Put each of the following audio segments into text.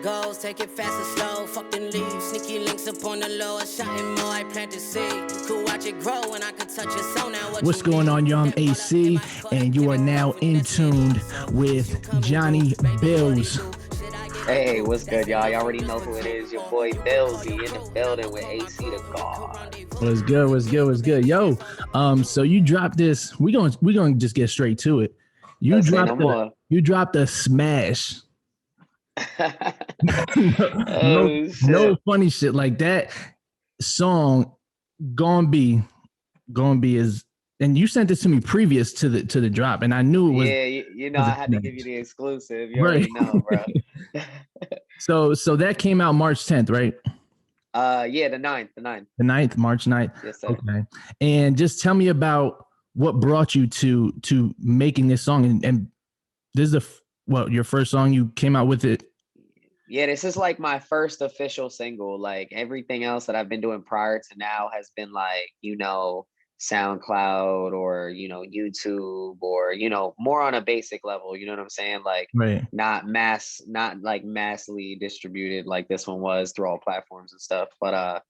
goes, take it fast or slow, fuck then leave. Sneaky links up on the low, a shot and more, I plant the seed. You could watch it grow and I could touch it, so now What's going on, y'all? I'm AC, and you are now in tuned with Johnny Billz. Hey, what's good, y'all? You already know who it is. Your boy Billzy in the building with Ac DaGawd. What's good? Yo, so you dropped this. We're gonna just get straight to it. You dropped a smash. No funny shit like that. Song gonna be is, and you sent this to me previous to the drop, and I knew it was. Yeah, you know I had to give you the exclusive. You already know, bro. So that came out March 10th, right? Yeah, the 9th. The 9th, March 9th. Yes, sir. Okay. And just tell me about what brought you to making this song, and this is your first song you came out with it. Yeah, this is like my first official single. Like everything else that I've been doing prior to now has been like, SoundCloud or, YouTube or, more on a basic level, you know what I'm saying? Like right. not like massively distributed like this one was through all platforms and stuff. But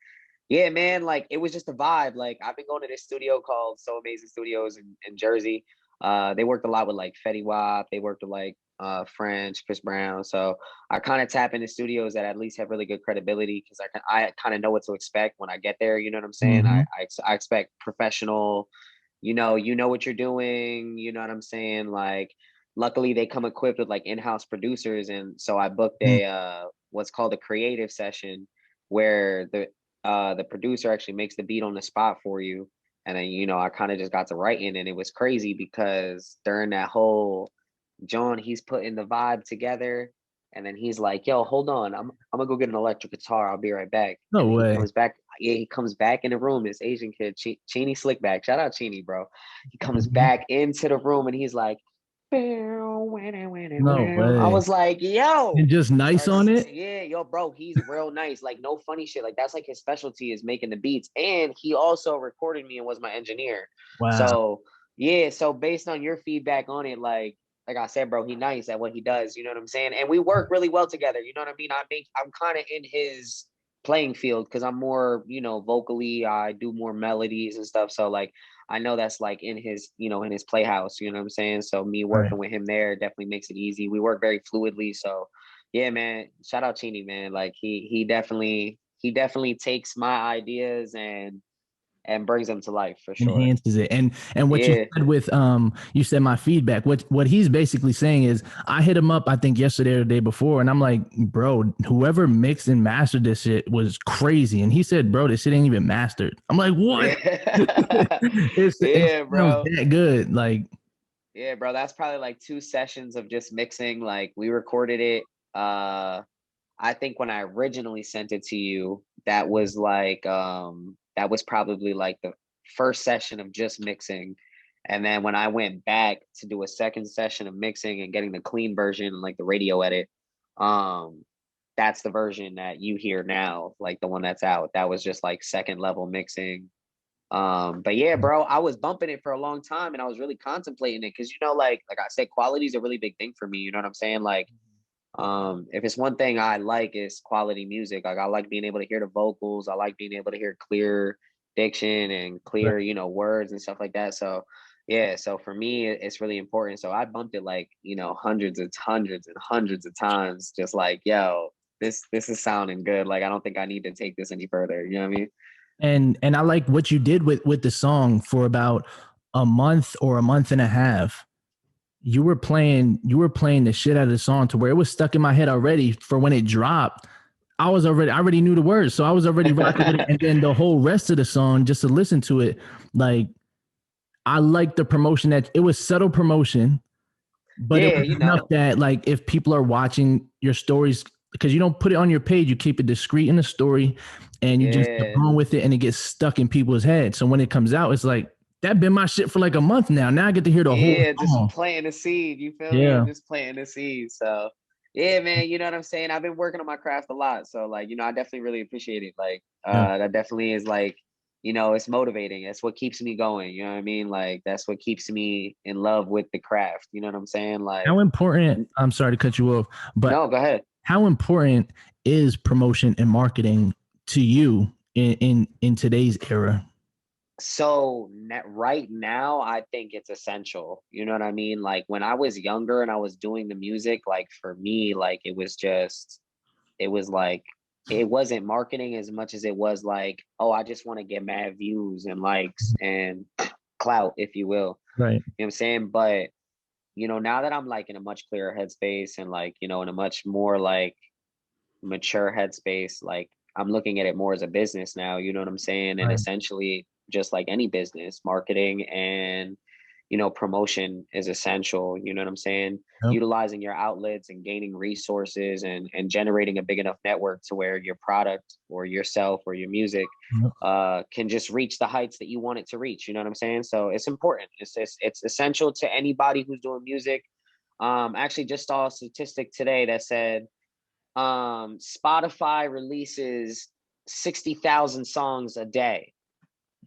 yeah, man, like it was just a vibe. Like I've been going to this studio called So Amazing Studios in Jersey. They worked a lot with like Fetty Wap. They worked with like French, Chris Brown. So I kind of tap into studios that at least have really good credibility because I kind of know what to expect when I get there. You know what I'm saying? Mm-hmm. I expect professional. You know what you're doing. You know what I'm saying? Like, luckily they come equipped with like in-house producers, and so I booked a what's called a creative session where the producer actually makes the beat on the spot for you. And then, I kind of just got to writing, and it was crazy because during that whole John, he's putting the vibe together, and then he's like, yo, hold on, I'm gonna go get an electric guitar, I'll be right back. No way. He comes back in the room, this Asian kid, Cheeny Slickback, shout out Cheeny, bro. He comes back into the room and he's like, no way. I was like, yo, and just nice on it. Yeah, yo, bro, he's real nice. Like no funny shit. Like that's like his specialty is making the beats, and he also recorded me and was my engineer. Wow. So yeah, so based on your feedback on it, like I said, bro, he nice at what he does. You know what I'm saying? And we work really well together. You know what I mean? I'm kind of in his playing field because I'm more, vocally. I do more melodies and stuff. So like, I know that's like in his, in his playhouse. You know what I'm saying? So me working with him there definitely makes it easy. We work very fluidly. So yeah, man. Shout out Cheeny, man. Like he definitely takes my ideas and brings them to life for sure. Enhances it. And what you said with you said my feedback, what he's basically saying is I hit him up I think yesterday or the day before, and I'm like, bro, whoever mixed and mastered this shit was crazy. And he said, bro, this shit ain't even mastered. I'm like, what? It's bro, that good. Like, yeah, bro, that's probably like 2 sessions of just mixing. Like we recorded it I think when I originally sent it to you, that was like that was probably like the first session of just mixing. And then when I went back to do a second session of mixing and getting the clean version, like the radio edit, that's the version that you hear now, like the one that's out. That was just like second level mixing. But yeah, bro, I was bumping it for a long time and I was really contemplating it because, like I said, quality is a really big thing for me. You know what I'm saying? Like, if it's one thing I like is quality music. Like I like being able to hear the vocals. I like being able to hear clear diction and clear, words and stuff like that. So yeah, so for me, it's really important. So I bumped it like, hundreds and hundreds of times, just like, yo, this is sounding good. Like, I don't think I need to take this any further. You know what I mean? And I like what you did with the song for about a month or a month and a half. You were playing the shit out of the song to where it was stuck in my head already for when it dropped. I already knew the words, so I was already rocking with it. And then the whole rest of the song, just to listen to it, like I liked the promotion that it was subtle promotion, but it was enough that like if people are watching your stories, because you don't put it on your page, you keep it discreet in the story, and you just keep going with it, and it gets stuck in people's heads. So when it comes out, it's like, that been my shit for like a month now. Now I get to hear the whole song. Just planting the seed. You feel me? Just planting the seed. So yeah, man, you know what I'm saying? I've been working on my craft a lot. So like, I definitely really appreciate it. Like, that definitely is like, it's motivating. That's what keeps me going. You know what I mean? Like, that's what keeps me in love with the craft. You know what I'm saying? Like, how important, I'm sorry to cut you off, but no, go ahead. how important is promotion and marketing to you in today's era? So right now, I think it's essential. You know what I mean? Like when I was younger and I was doing the music, like for me, like it was like, it wasn't marketing as much as it was like, oh, I just want to get mad views and likes and clout, if you will. Right. You know what I'm saying? But, now that I'm like in a much clearer headspace and like, in a much more like mature headspace, like I'm looking at it more as a business now, you know what I'm saying? And Right. essentially, just like any business, marketing and promotion is essential, you know what I'm saying? Yep. Utilizing your outlets and gaining resources and generating a big enough network to where your product or yourself or your music Yep. can just reach the heights that you want it to reach, you know what I'm saying? So it's important. It's essential to anybody who's doing music. Actually just saw a statistic today that said Spotify releases 60,000 songs a day.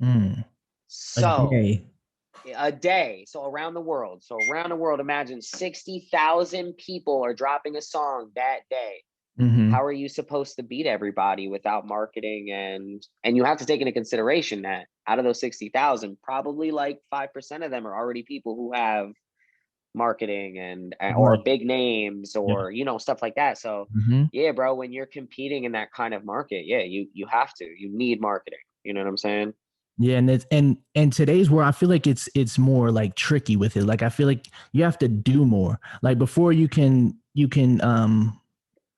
Mm. A So day. a day. So around the world. So around the world, imagine 60,000 people are dropping a song that day. Mm-hmm. How are you supposed to beat everybody without marketing? And you have to take into consideration that out of those 60,000, probably like 5% of them are already people who have marketing and or Right. big names or stuff like that. So Mm-hmm. yeah, bro, when you're competing in that kind of market, yeah, you have to, you need marketing, you know what I'm saying? Yeah, and it's and today's where I feel like it's more like tricky with it. Like I feel like you have to do more. Like before you can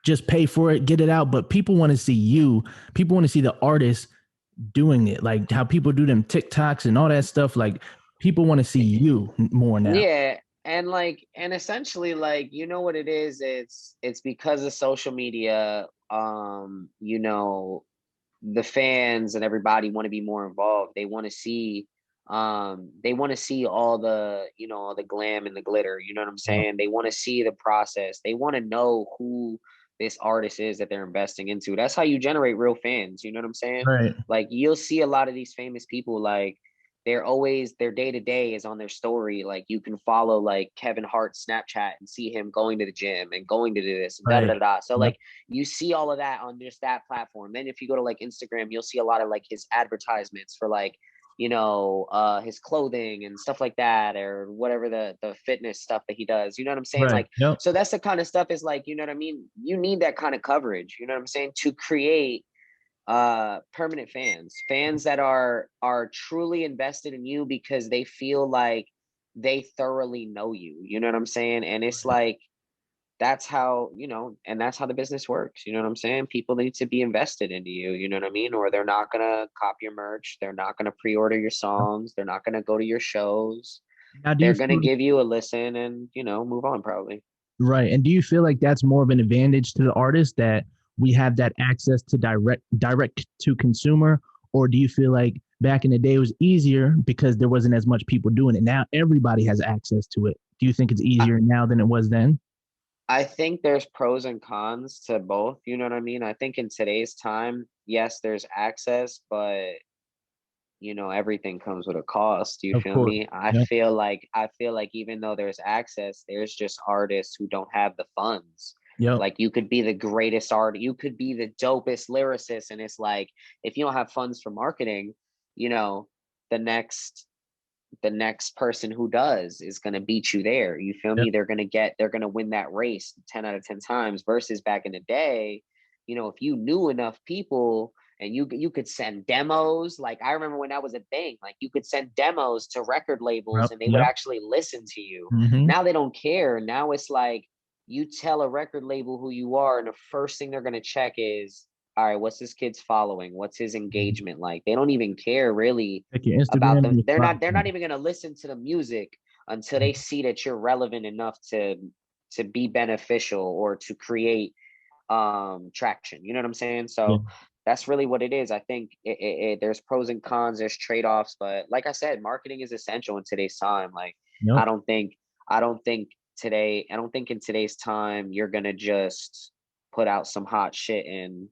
just pay for it, get it out, but people want to see you. People want to see the artist doing it. Like how people do them TikToks and all that stuff. Like people want to see you more now. Yeah, and essentially like you know what it is, it's because of social media. The fans and everybody want to be more involved. They want to see all the all the glam and the glitter, you know what I'm Yeah. saying? They want to see the process. They want to know who this artist is that they're investing into. That's how you generate real fans, you know what I'm saying? Right. Like you'll see a lot of these famous people, like they're always, their day to day is on their story. Like you can follow like Kevin Hart's Snapchat and see him going to the gym and going to do this and da da Right. da da. So Yep. like you see all of that on just that platform. Then if you go to like Instagram, you'll see a lot of like his advertisements for like his clothing and stuff like that, or whatever the fitness stuff that he does, you know what I'm saying? Right. Like, Yep. so that's the kind of stuff is like, you know what I mean? You need that kind of coverage, you know what I'm saying, to create permanent fans that are truly invested in you because they feel like they thoroughly know you, you know what I'm saying? And it's like that's how, and that's how the business works, you know what I'm saying? People need to be invested into you, you know what I mean? Or they're not gonna cop your merch, they're not gonna pre-order your songs, they're not gonna go to your shows, Now, do you they're gonna feel give you a listen and move on probably. right? And do you feel like that's more of an advantage to the artist that we have that access to direct to consumer, or do you feel like back in the day it was easier because there wasn't as much people doing it? Now everybody has access to it. Do you think it's easier now than it was then? I think there's pros and cons to both, you know what I mean? I think in today's time, yes, there's access, but everything comes with a cost. You Of feel course. me? Yep. I feel like even though there's access, there's just artists who don't have the funds. Yep. Like you could be the greatest artist, you could be the dopest lyricist, and it's like if you don't have funds for marketing, you know, the next the next person who does is going to beat you there. You feel Yep. me? They're going to win that race 10 out of 10 times versus back in the day, if you knew enough people and you could send demos. Like I remember when that was a thing, like you could send demos to record labels Yep. and they would Yep. actually listen to you. Mm-hmm. Now they don't care. Now it's like you tell a record label who you are and the first thing they're going to check is, all right, what's this kid's following? What's his engagement like? They don't even care really Check your about Instagram and them. your They're not Spotify. even going to listen to the music until they see that you're relevant enough to be beneficial or to create traction. You know what I'm saying? Yeah. So that's really what it is. I think there's pros and cons, there's trade-offs, but like I said, marketing is essential in today's time. Like Yep. I don't think I don't think I don't think in today's time you're gonna just put out some hot shit and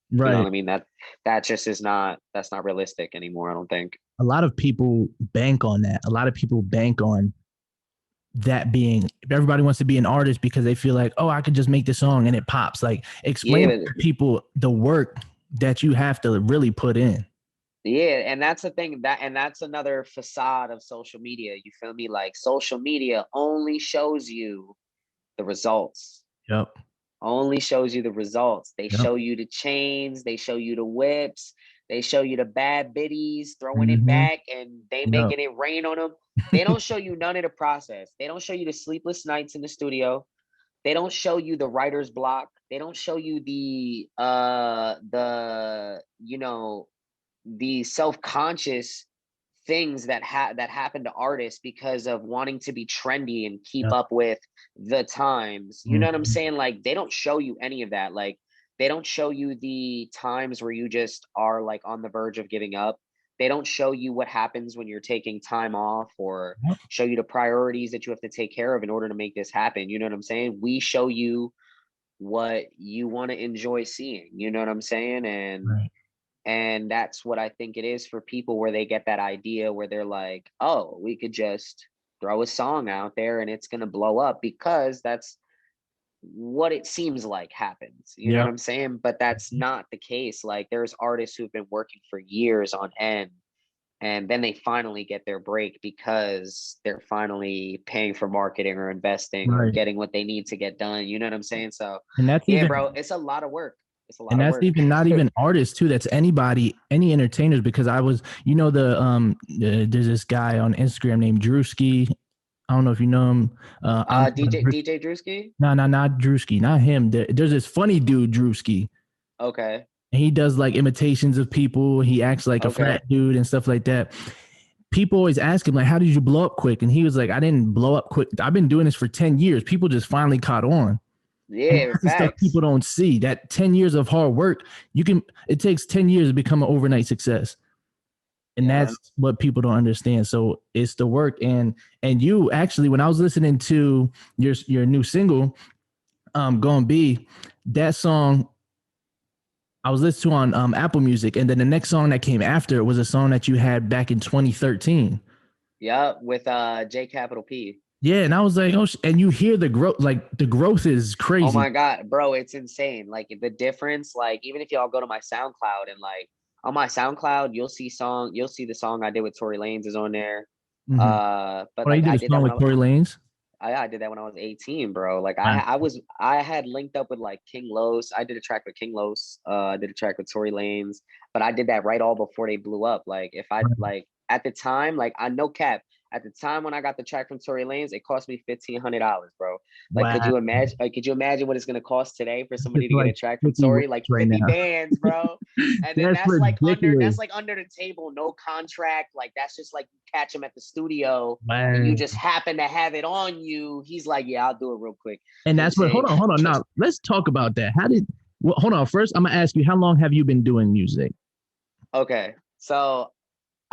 you know what Right. I mean? That just is not, that's not realistic anymore, I don't think. A lot of people bank on that. A lot of people bank on that being, everybody wants to be an artist because they feel like, oh, I could just make this song and it pops. Like, explain Yeah, to people the work that you have to really put in. yeah, and that's the thing, and that's another facade of social media. You feel me? Like social media only shows you the results. Yep. Only shows you the results. They Yep. show you the chains, they show you the whips, they show you the bad biddies throwing it Mm-hmm. back and they Yep. making it rain on them. They don't show you none of the process. They don't show you the sleepless nights in the studio. They don't show you the writer's block. They don't show you the the self-conscious things that happen to artists because of wanting to be trendy and keep Yep. up with the times. You know what I'm saying? Like, they don't show you any of that. Like, they don't show you the times where you just are like on the verge of giving up. They don't show you what happens when you're taking time off, or Yep. show you the priorities that you have to take care of in order to make this happen. You know what I'm saying? We show you what you want to enjoy seeing. You know what I'm saying? Right. And that's what I think it is for people, where they get that idea where they're like, oh, we could just throw a song out there and it's going to blow up, because that's what it seems like happens. You know what Yep. I'm saying? But that's not the case. Like, there's artists who've been working for years on end, and then they finally get their break because they're finally paying for marketing or investing or Right. getting what they need to get done. You know what I'm saying? So And that's yeah, even, bro, it's a lot of work. It's a lot and of that's work. even not even artists too. That's anybody, any entertainers. Because I was, there's this guy on Instagram named Drewski. I don't know if you know him. DJ Drewski? No, not Drewski, not him. There's this funny dude, Drewski. Okay. And he does like imitations of people. He acts like a Okay. frat dude and stuff like that. People always ask him, like, how did you blow up quick? And he was like, I didn't blow up quick. I've been doing this for 10 years. People just finally caught on. And Yeah, that's the stuff facts. people don't see. That 10 years of hard work, it takes 10 years to become an overnight success. And Yeah. that's what people don't understand. So it's the work. And you actually, when I was listening to your new single, Gonna Be, that song I was listening to on Apple Music, and then the next song that came after it was a song that you had back in 2013. Yeah, with J capital P. Yeah, and I was like, oh, and you hear the growth, like the growth is crazy. Oh my God, bro, it's insane. Like, the difference, like, even if y'all go to my SoundCloud, and like on my SoundCloud, you'll see the song I did with Tory Lanez is on there. Mm-hmm. But Well, you like, did I a did song that with Tory Lanez. I did that when I was 18, bro. Like, Wow. I had linked up with like King Los. I did a track with King Los. I did a track with Tory Lanez, but I did that right all before they blew up. Like, if I like at the time, like, I no cap. At the time when I got the track from Tory Lanez, it cost me $1,500, bro. Like, Wow. could you imagine? Like, could you imagine what it's gonna cost today for somebody to Like get a track from 50 Tory? Like right 50 now. bands, bro. And then That's that's ridiculous. like under the table, no contract. Like, that's just like, you catch him at the studio Man. and you just happen to have it on you. He's like, yeah, I'll do it real quick. And that's what. Hold on. Now let's talk about that. Hold on. First, I'm gonna ask you, how long have you been doing music? Okay, so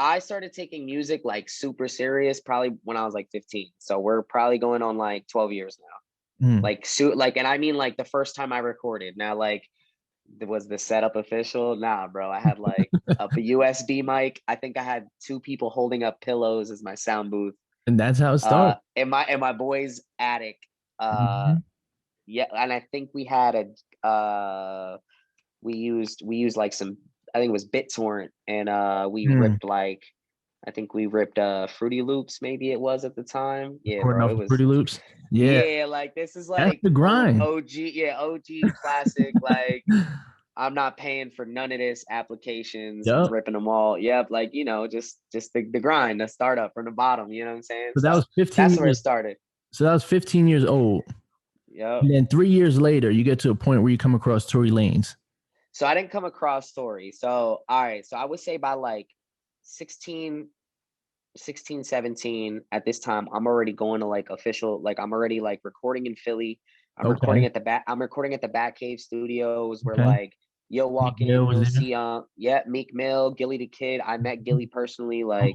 I started taking music like super serious probably when I was like 15. So we're probably going on like 12 years now. And I mean, like, the first time I recorded. Now, like, was the setup official? Nah, bro. I had like a USB mic. I think I had 2 people holding up pillows as my sound booth. And that's how it started. In my boy's attic. Mhm. Yeah, and I think we had we used like some, I think it was BitTorrent, and we ripped like, I think we ripped Fruity Loops, maybe it was at the time. Yeah, bro, it was Fruity Loops. Yeah, like, this is that's like the grind. OG, yeah, OG classic. Like, I'm not paying for none of this applications. Yep. I'm ripping them all. Yep, like, just the grind, the startup from the bottom. You know what I'm saying? So that was 15 That's years. where it started. So that was 15 years old. Yeah. And then 3 years later, you get to a point where you come across Tory Lanez. So I didn't come across Tory. So, all right. So I would say by like 16, 17 at this time, I'm already going to like official, like, I'm already like recording in Philly. I'm recording at the Batcave Studios, where like, you'll walk in, you'll see Meek Mill, Gilly the Kid. I met Gilly personally. Like,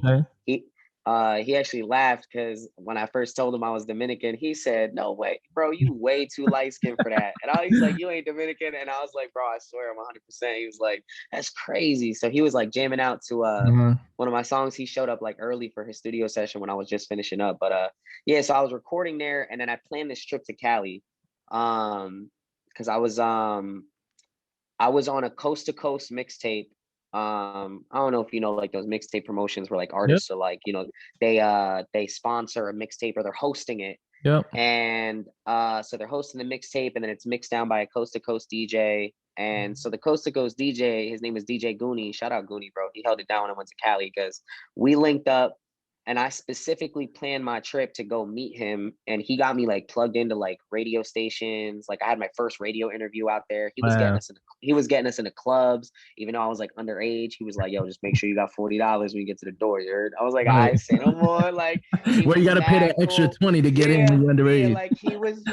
He actually laughed because when I first told him I was Dominican, he said, "No way, bro, you way too light skinned for that." And he's like, "You ain't Dominican," and I was like, "Bro, I swear I'm 100%." He was like, "That's crazy." So he was like jamming out to Uh-huh. one of my songs. He showed up like early for his studio session when I was just finishing up. But yeah, so I was recording there, and then I planned this trip to Cali, because I was on a coast to coast mixtape. I don't know if you know like those mixtape promotions where like Yep. artists are like, they sponsor a mixtape or they're hosting it. Yep. And so they're hosting the mixtape and then it's mixed down by a coast to coast DJ. And so the coast to coast DJ, his name is DJ Goonie. Shout out Goonie, bro. He held it down when I went to Cali because we linked up and I specifically planned my trip to go meet him. And he got me like plugged into like radio stations. Like I had my first radio interview out there. Wow. He was getting us into clubs, even though I was like underage. He was like, "Yo, just make sure you got $40 when you get to the door." You heard? I was like, Right. "I say no more." Like he Where you was got to pay that mad extra cool. 20 to get in when you're Yeah, underage. like he was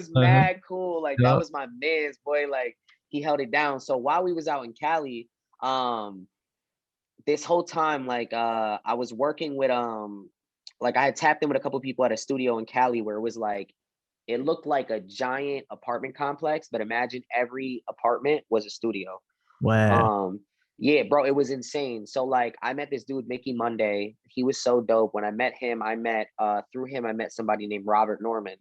Uh-huh. mad cool. Like that Yep. was my man's boy. Like he held it down. So while we was out in Cali, this whole time, like I was working with like I had tapped in with a couple of people at a studio in Cali where it was like it looked like a giant apartment complex, but imagine every apartment was a studio. Wow. Um, yeah, bro, it was insane. So like I met this dude, Mickey Monday. He was so dope. When I met him, I met through him, I met somebody named Robert Norman.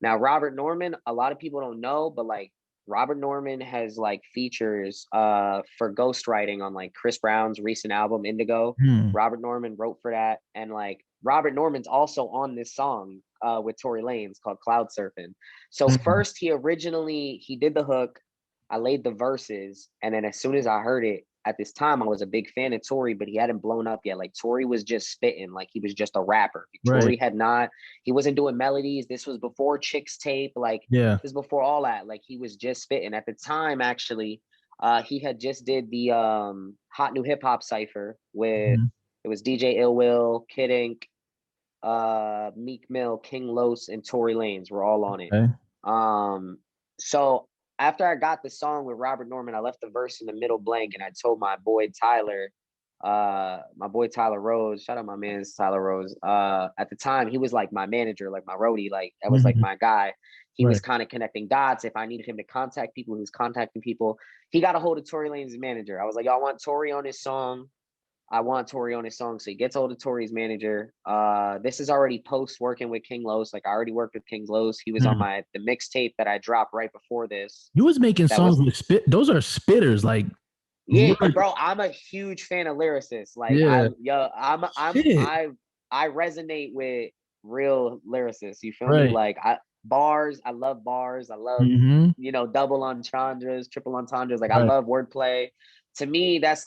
Now, Robert Norman, a lot of people don't know, but like Robert Norman has like features for ghostwriting on like Chris Brown's recent album Indigo. Hmm. Robert Norman wrote for that. And like Robert Norman's also on this song with Tory Lanez called Cloud Surfing. So Hmm. first he did the hook. I laid the verses, and then as soon as I heard it, at this time I was a big fan of Tory, but he hadn't blown up yet. Like Tory was just spitting, like he was just a rapper. Right. He wasn't doing melodies. This was before Chicks Tape, like Yeah. this is before all that. Like he was just spitting. At the time, actually, he had just did the Hot New Hip Hop Cipher with Mhm. it was DJ Ill Will, Kid Ink, Meek Mill, King Los, and Tory Lanez were all on it. Okay. So after I got the song with Robert Norman, I left the verse in the middle blank and I told my boy Tyler Rose, shout out my man Tyler Rose. At the time, he was like my manager, like my roadie, like that was like Mhm. my guy. He was Right. kind of connecting dots. If I needed him to contact people, he was contacting people. He got a hold of Tory Lanez's manager. I was like, "Yo, I want Tory on this song. I want Tory on his song." So he gets hold of Tory's manager. This is already post working with King Los. Like I already worked with King Los. He was on Hmm. the mixtape that I dropped right before this. You was making That songs was with spit. Those are spitters. Like, yeah, word- bro. I'm a huge fan of lyricists. Like yeah. Shit. I resonate with real lyricists. You feel me? Right. Like bars. I love bars. I love Hmm. double entendres, triple entendres. Like I Right. love wordplay. To me, that's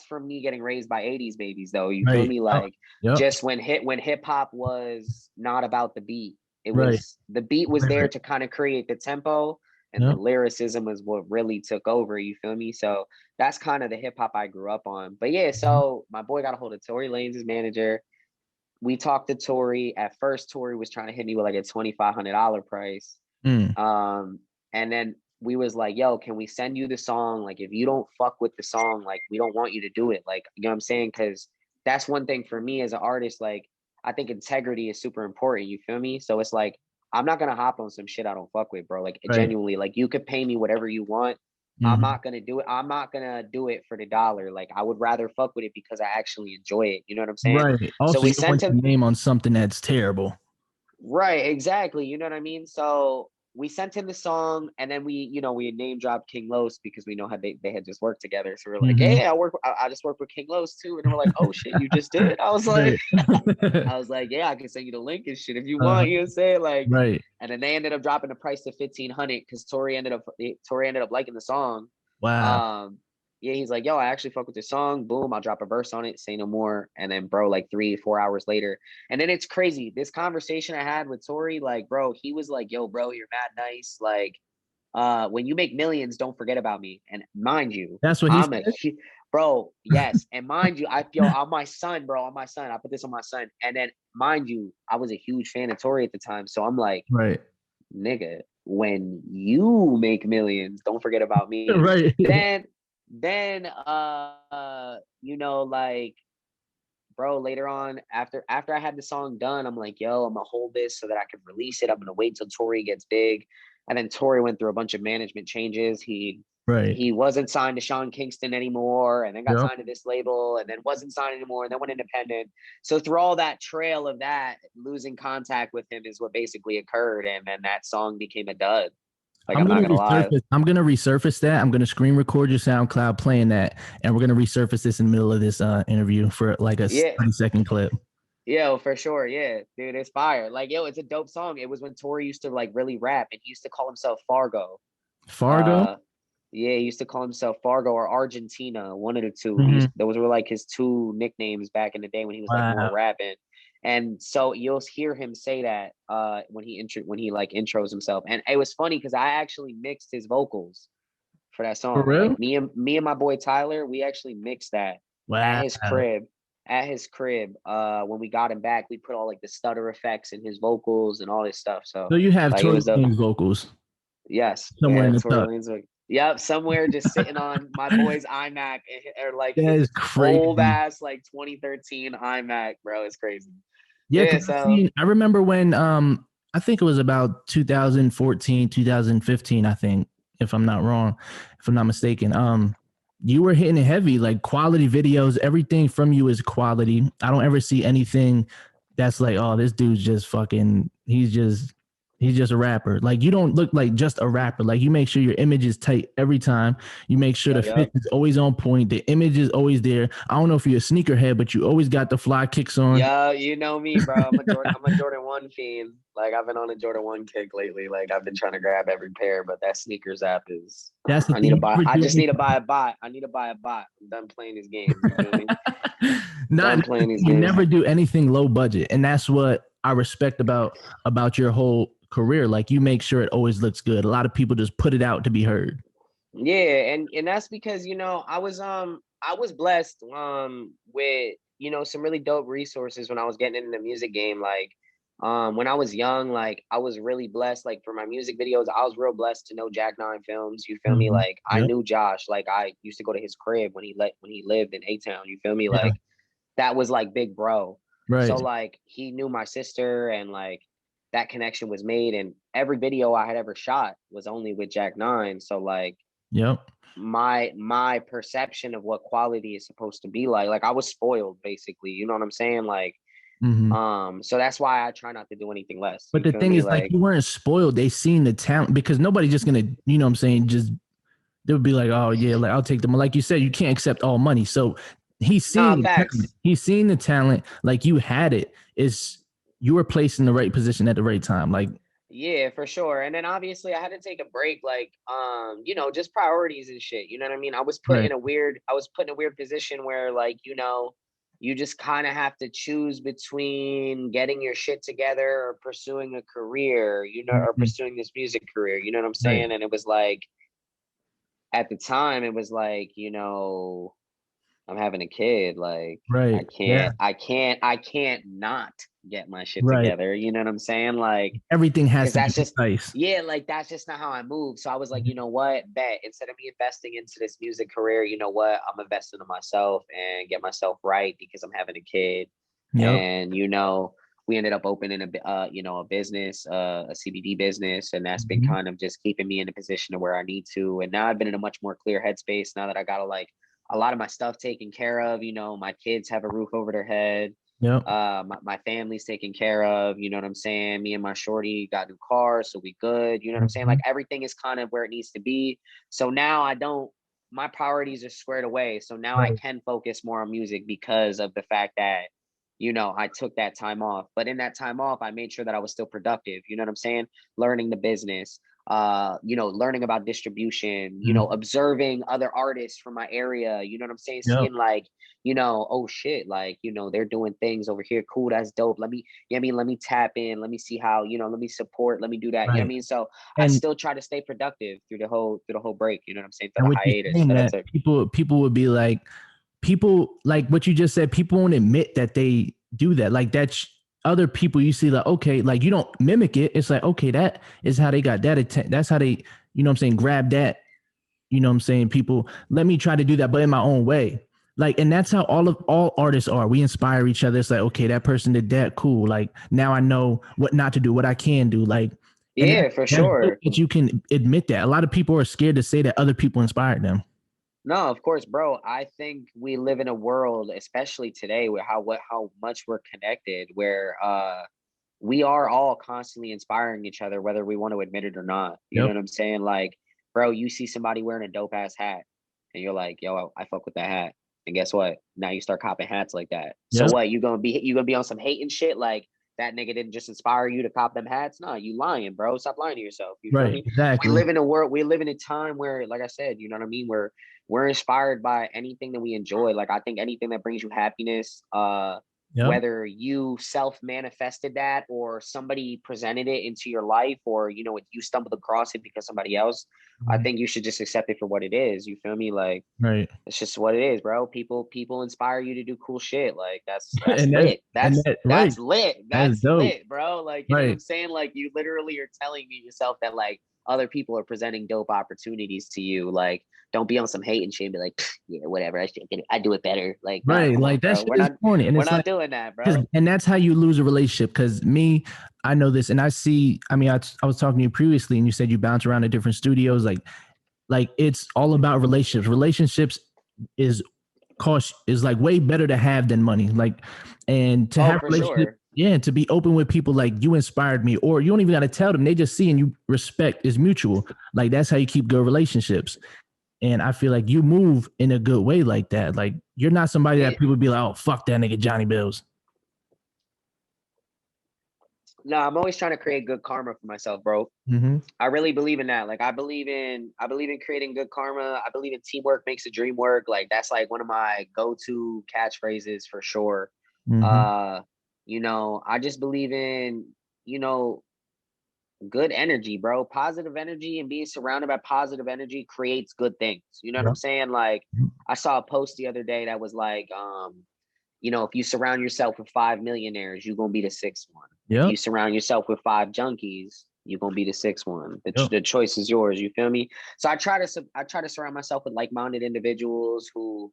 from me getting raised by 80s babies though. You feel Right. me? Yep. Like Yep. just when hip hop was not about the beat. Right. The beat was Right. there Right. to kind of create the tempo and the Yep. lyricism is what really took over. You feel me? So that's kind of the hip hop I grew up on. But yeah, Mhm. so my boy got a hold of Tory Lanez's manager. We talked to Tory. At first, Tory was trying to hit me with like a $2,500 price. Mm. Um, and then we was like, "Yo, can we send you the song? Like, if you don't fuck with the song, like, we don't want you to do it." Like, you know what I'm saying? Because that's one thing for me as an artist. Like, I think integrity is super important. You feel me? So it's like, I'm not gonna hop on some shit I don't fuck with, bro. Like, Right. genuinely, like, you could pay me whatever you want. I'm Hmm. not gonna do it. I'm not gonna do it for the dollar. Like, I would rather fuck with it because I actually enjoy it. You know what I'm saying? Right. So Also, we you don't sent want him. your name on something that's terrible. Right, exactly. You know what I mean? So we sent him the song and then we name dropped King Los because we know how they had just worked together. So we are like, Hmm. "Hey, I just worked with King Los too." And they were like, "Oh shit, you just did?" Right. I was like, "Yeah, I can send you the link and shit if you uh, want." You know what I'm saying? Like, right. and then they ended up dropping the price to 1,500 because Tori ended up liking the song. Wow. Um, yeah, he's like, "Yo, I actually fuck with this song." Boom, I'll drop a verse on it, say no more. And then bro, like 3, 4 hours later. And then it's crazy. This conversation I had with Tori, like, bro, he was like, "Yo, bro, you're mad nice. Like, when you make millions, don't forget about me." And mind you, That's what he I'm said. a bro, yes. And mind you, on my son, bro, on my son. I put this on my son. And then mind you, I was a huge fan of Tori at the time. So I'm like, Right. "Nigga, when you make millions, don't forget about me." Right. Then like bro, later on, after I had the song done, I'm like, yo, I'm gonna hold this so that I can release it. I'm gonna wait till Tory gets big. And then Tory went through a bunch of management changes. Right. He wasn't signed to Sean Kingston anymore, and then got Yep. signed to this label, and then wasn't signed anymore, and then went independent. So through all that trail of that, losing contact with him is what basically occurred, and then that song became a dud. Like, I'm not gonna lie. I'm gonna resurface that. I'm gonna screen record your SoundCloud playing that, and we're gonna resurface this in the middle of this interview for like a Yeah. 30-second clip. Yo, for sure. Yeah, dude, it's fire. Like, yo, it's a dope song. It was when Tory used to like really rap, and he used to call himself Fargo. Fargo. Yeah, he used to call himself Fargo or Argentina, one of the two. Mhm. Those were like his two nicknames back in the day when he was like more Wow. rapping. And so you'll hear him say that when he like intros himself. And it was funny because I actually mixed his vocals for that song. For real? Like me and my boy Tyler, we actually mixed that Wow. at his crib. At his crib, when we got him back, we put all like the stutter effects in his vocals and all this stuff. So So you have like, Tory Lanez vocals yes, somewhere yeah, in the Tory tuck. Lanez. Yep, somewhere just sitting on my boy's iMac or like That is his crazy. old ass like 2013 iMac, bro. It's crazy. Yeah, Yeah, 'cause so I remember when I think it was about 2014, 2015, I think, if I'm not wrong, if I'm not mistaken. You were hitting it heavy, like quality videos, everything from you is quality. I don't ever see anything that's like, oh, this dude's just fucking, he's just a rapper. Like, you don't look like just a rapper. Like, you make sure your image is tight every time. You make sure the fit is always on point. The image is always there. I don't know if you're a sneakerhead, but you always got the fly kicks on. yeah, you know me, bro. I'm a Jordan 1 fiend. Like, I've been on a Jordan 1 kick lately. Like, I've been trying to grab every pair, but that sneakers app is That's the I thing. need to buy. I just need to buy a bot. I need to buy a bot. I'm done playing these games. You feel me? Done playing these You games. never do anything low budget, and that's what I respect about your whole career. Like, you make sure it always looks good. A lot of people just put it out to be heard. Yeah, and that's because I was blessed with some really dope resources when I was getting into the music game. Like when I was young, like I was really blessed. Like for my music videos, I was real blessed to know Jack Nine Films. You feel me? Like I knew Josh. Like I used to go to his crib when he lived in A-Town. You feel me? Like that was like big bro. Right. So like he knew my sister, and like that connection was made. And every video I had ever shot was only with Jack Nine. So like my perception of what quality is supposed to be like I was spoiled basically, you know what I'm saying? Like so that's why I try not to do anything less. But the thing is, like, you weren't spoiled. They seen the talent, because nobody's just gonna, you know what I'm saying, just they would be like, oh yeah, like I'll take them. Like you said, you can't accept all money. So he's seen the talent, like you had it. Is you were placed in the right position at the right time. Like, yeah, for sure. And then obviously I had to take a break, like just priorities and shit. You know what I mean? I was put in a weird position where like, you just kind of have to choose between getting your shit together or pursuing a career, or pursuing this music career. You know what I'm saying? And it was like at the time it was like, I'm having a kid. Like I can't not get my shit together. You know what I'm saying? Like everything has to be just nice. Yeah, like that's just not how I move. So I was like, you know what? Bet instead of me investing into this music career, you know what? I'm investing in myself and get myself right because I'm having a kid. And we ended up opening a business, a CBD business, and that's been kind of just keeping me in a position to where I need to. And now I've been in a much more clear headspace now that I got a lot of my stuff taken care of. My kids have a roof over their head. My family's taken care of. You know what I'm saying? Me and my shorty got new cars, so we good. You know what I'm saying? Like everything is kind of where it needs to be. So now my priorities are squared away. So now I can focus more on music because of the fact that, I took that time off. But in that time off, I made sure that I was still productive. You know what I'm saying? Learning the business, learning about distribution, observing other artists from my area, you know what I'm saying? Seeing like, oh shit, like, they're doing things over here. Cool. That's dope. Let me tap in. Let me see how, let me support, let me do that. You know what I mean? So I still try to stay productive through the whole break, you know what I'm saying? Through the hiatus. People would be like, like what you just said, people won't admit that they do that. Like that's other people you see, like, okay, like you don't mimic it. It's like, okay, that is how they got that. That's how they, you know what I'm saying, grab that. You know what I'm saying? People, let me try to do that, but in my own way. Like, and that's how all artists are. We inspire each other. It's like, okay, that person did that, cool. Like, now I know what not to do, what I can do. Like, and Yeah, for that's dope sure. that you can admit that. A lot of people are scared to say that other people inspired them. No, of course, bro. I think we live in a world, especially today, where how much we're connected, where we are all constantly inspiring each other, whether we want to admit it or not. You know Yep. what I'm saying? Like, bro, you see somebody wearing a dope ass hat, and you're like, yo, I fuck with that hat. And guess what? Now you start copping hats like that. So Yep. what? You gonna be on some hating shit like that nigga didn't just inspire you to cop them hats? No, you lying, bro. Stop lying to yourself. You feel Right. me? Exactly. We live in a time where, like I said, you know what I mean? We're inspired by anything that we enjoy. Like, I think anything that brings you happiness, Yep. whether you self-manifested that or somebody presented it into your life, or you stumbled across it because somebody else, I think you should just accept it for what it is. You feel me? Like, Right. it's just what it is, bro. People inspire you to do cool shit. Like, that's And lit. right. That's lit. That's That's dope. lit, bro. Like, you know what Right. I'm saying? Like, you literally are telling me yourself that, like, other people are presenting dope opportunities to you. Like, don't be on some hate and shit and be like, yeah, whatever. I do it better. Like, nah, Right. come on, Like, that bro. shit is corny. And We're it's not like, doing that, bro. and that's how you lose a relationship. Cause me, I know this, and I see, I mean, I was talking to you previously and you said you bounce around to different studios. Like it's all about relationships. Relationships is is like way better to have than money. Like, and to Oh, have for relationships, sure. yeah, and to be open with people, like, you inspired me, or you don't even got to tell them. They just see, and you respect is mutual. Like, that's how you keep good relationships. And I feel like you move in a good way like that. Like, you're not somebody Yeah. that people be like, oh, fuck that nigga Johnny Billz. No, I'm always trying to create good karma for myself, bro. Mm-hmm. I really believe in that. Like, I believe in creating good karma. I believe in teamwork makes the dream work. Like, that's like one of my go-to catchphrases for sure. Mm-hmm. Uh, I just believe in, you know, good energy, bro. Positive energy, and being surrounded by positive energy creates good things. You know what I'm Yep. saying? Like, I saw a post the other day that was like, if you surround yourself with 5 millionaires, you're gonna be the sixth one. If Yep. you surround yourself with 5 junkies, you're gonna be the sixth one. Yep. The choice is yours. You feel me? So I try to surround myself with like-minded individuals who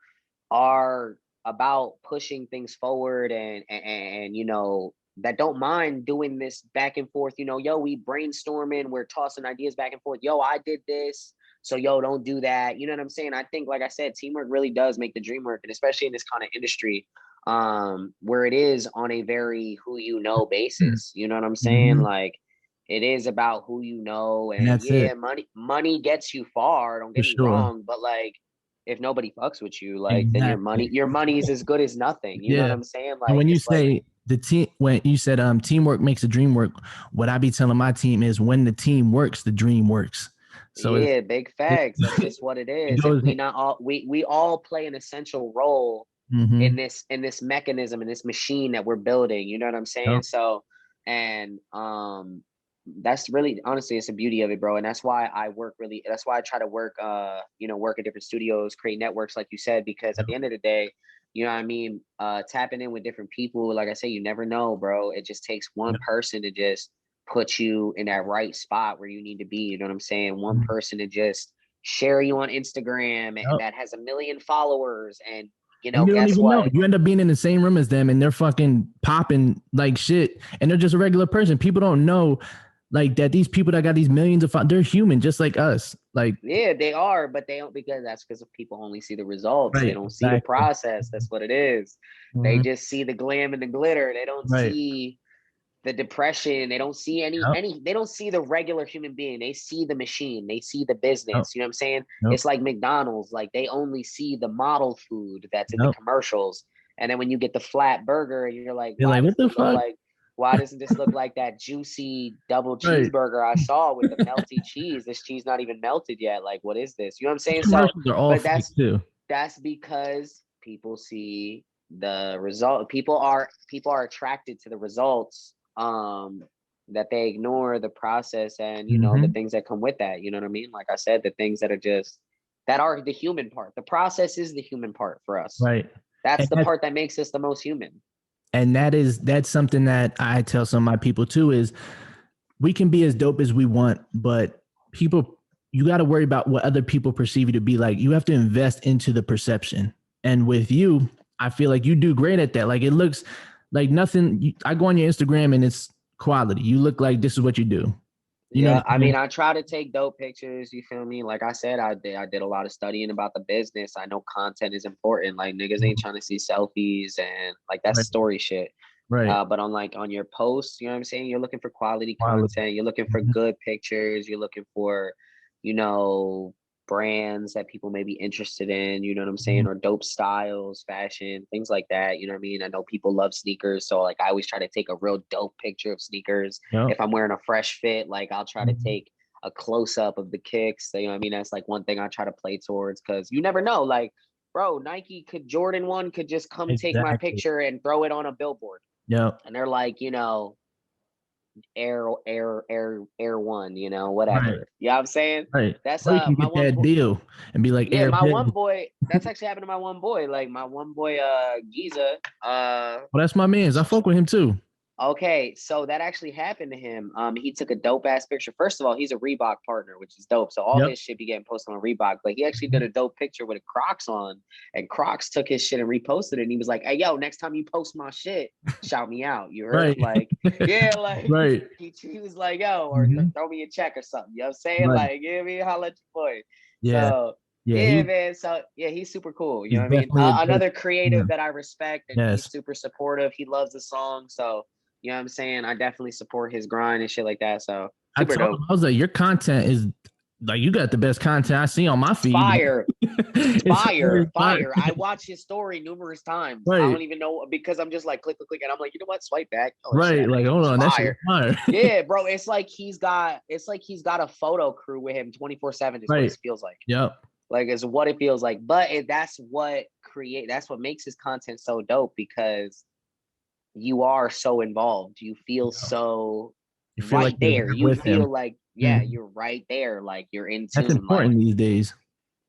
are about pushing things forward, and that don't mind doing this back and forth. Yo, we brainstorming, we're tossing ideas back and forth. Yo, I did this. So, yo, don't do that. You know what I'm saying? I think, like I said, teamwork really does make the dream work. And especially in this kind of industry, where it is on a very who basis. You know what I'm saying? Mm-hmm. Like, it is about who you know. And And that's yeah, it, money gets you far, don't for get me sure. wrong, but like, if nobody fucks with you, like, then Exactly. your money is as good as nothing. You know what Yeah. I'm saying? And Like, when you it's like, say the team, when you said teamwork makes the dream work, what I be telling my team is when the team works, the dream works. So yeah, big it, facts. That's just what it it is. And goes. we all play an essential role Mm-hmm. in this mechanism, in this machine that we're building. You know what I'm saying? Yep. So, and that's really, honestly, it's the beauty of it, bro. And that's why that's why I try to work work at different studios, create networks, like you said, because at the end of the day, you know what I mean, tapping in with different people, like I say, you never know, bro. It just takes one Yep. person to just put you in that right spot where you need to be. You know what I'm saying? One Mhm. person to just share you on Instagram, and Yep. that has 1 million followers, and And you don't guess even know. what? You end up being in the same room as them, and they're fucking popping like shit, and they're just a regular person. People don't know, like, that these people that got these millions of they're human, just like us. Like, Yeah, they are, but they don't, because that's because people only see the results. They right, don't see the exactly. process. That's what it is. They Mhm. just see the glam and the glitter. They don't Right. see the depression. They don't see Yep. they don't see the regular human being. They see the machine. They see the Yep. business. You know what I'm saying? Yep. It's like McDonald's. Like, they only see the model food that's in the Yep. commercials. And then when you get the flat burger, you're like, You're like, what the fuck? why doesn't this look like that juicy double Right. cheeseburger I saw with the melty cheese? This cheese not even melted yet. Like, what is this? You know what I'm These saying? So, commercials are all but fake too. that's because people see the result. People are attracted to the results, that they ignore the process, and the Mm-hmm. things that come with that. You know what I mean? Like I said, the things that are the human part. The process is the human part for us. Right. That's And the part that makes us the most human. that's something that I tell some of my people too is we can be as dope as we want, but people, you got to worry about what other people perceive you to be like. You have to invest into the perception. And with you, I feel like you do great at that. Like it looks like nothing. I go on your Instagram and it's quality. You look like this is what you do. You know Yeah, what I I'm saying? mean, I try to take dope pictures. You feel me? Like I said, I did a lot of studying about the business. I know content is important. Like niggas ain't trying to see selfies and like that's Right. story shit. Right. But on your posts, you know what I'm saying? You're looking for quality Quality. content. You're looking for Mhm. good pictures. You're looking for, you know, brands that people may be interested in, you know what I'm saying? Mhm. Or dope styles, fashion, things like that. You know what I mean? I know people love sneakers. So like I always try to take a real dope picture of sneakers. Yep. If I'm wearing a fresh fit, like I'll try to Mhm. take a close up of the kicks. You know what I mean? That's like one thing I try to play towards because you never know. Like, bro, Nike could Jordan 1 could just come take my Exactly. picture and throw it on a billboard Yep. and they're like, you know, air one, you know, Right. whatever. You know what I'm saying? Right. That's Or you can my get one that deal and be like yeah, Air my one Bid. boy, that's actually happened to my one boy. Like my one boy Giza, Well, that's my man's. I fuck with him too. okay, so that actually happened to him. He took a dope ass picture. First of all, he's a Reebok partner, which is dope. So all Yep. his shit be getting posted on Reebok. But he actually did a dope picture with a Crocs on, and Crocs took his shit and reposted it. And he was like, "Hey, yo, next time you post my shit, shout me out." You heard? Right. Like, yeah, like Right. he was like, "Yo, or Mhm. throw me a check or something." You know what I'm saying? Right. Like, give me a holla at your boy. Yeah. So Yeah. yeah, man. So yeah, he's super cool. You He's know what I mean? definitely a dope. Another Yeah. creative that I respect, and he's Yes. super supportive. He loves the song, so you know what I'm saying? I definitely support his grind and shit like that. So I super told dope. him, I was like, your content is like, you got the best content I see on my feed. Fire, It's fire, very fire. fire. I watch his story numerous times. I Right. don't even know because I'm just like click, click, click, and I'm like, you know what? Swipe back. Oh shit, Right. that Like, shit hold was on. That shit is fire. fire. Yeah, bro. It's like he's got a photo crew with him 24/7 is what Right. it feels like. Yep. Like it's what it feels like. But that's what makes his content so dope because you are so involved. You feel Yep. so You feel like right you're there. there You with him. feel like, yeah, Mhm. you're right there. Like you're in That's tune. Like, important these days.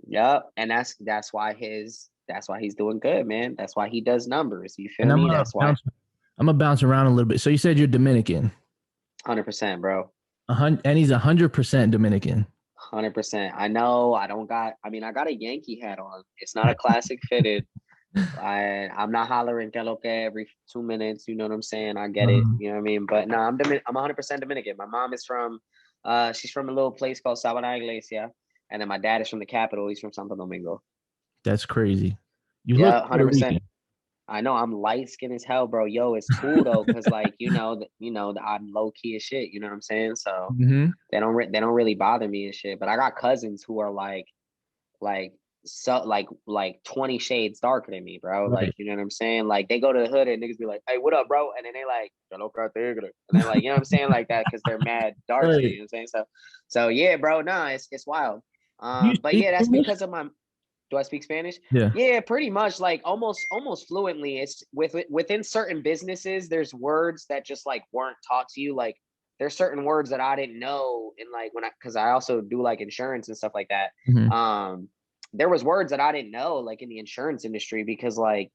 yep. And that's why he's doing good, man. That's why he does numbers. You And feel me? That's why I'm gonna bounce around a little bit. So you said you're Dominican. 100%, bro. And he's 100% Dominican. 100%. I know I got a Yankee hat on. It's not a classic fitted. I'm not hollering que lo que every 2 minutes. You know what I'm saying? I get it. Um, You know what I mean? But no, I'm 100% Dominican. My mom is from, she's from a little place called Sabana Iglesia, and then my dad is from the capital. He's from Santo Domingo. that's crazy. You look Yeah, Puerto 100%. Rican. I know I'm light skinned as hell, bro. Yo, it's cool though, cause like I'm low key as shit. You know what I'm saying? So Mm-hmm. they don't really bother me and shit. But I got cousins who are like so like 20 shades darker than me, bro. Like, Right. you know what I'm saying? Like they go to the hood and niggas be like, "Hey, what up, bro?" And then they like, "Hello, and then like, you know what I'm saying, like that because they're mad dark skinned. Right. You know what I'm saying? So yeah, bro. Nah, it's wild. Do you But speak yeah, that's English? because of my. Do I speak Spanish? Yeah. Yeah, pretty much. Like almost fluently. It's within certain businesses. There's words that just like weren't taught to you. Like there's certain words that I didn't know, and like because I also do like insurance and stuff like that. Mm-hmm. There was words that I didn't know, like in the insurance industry, because like,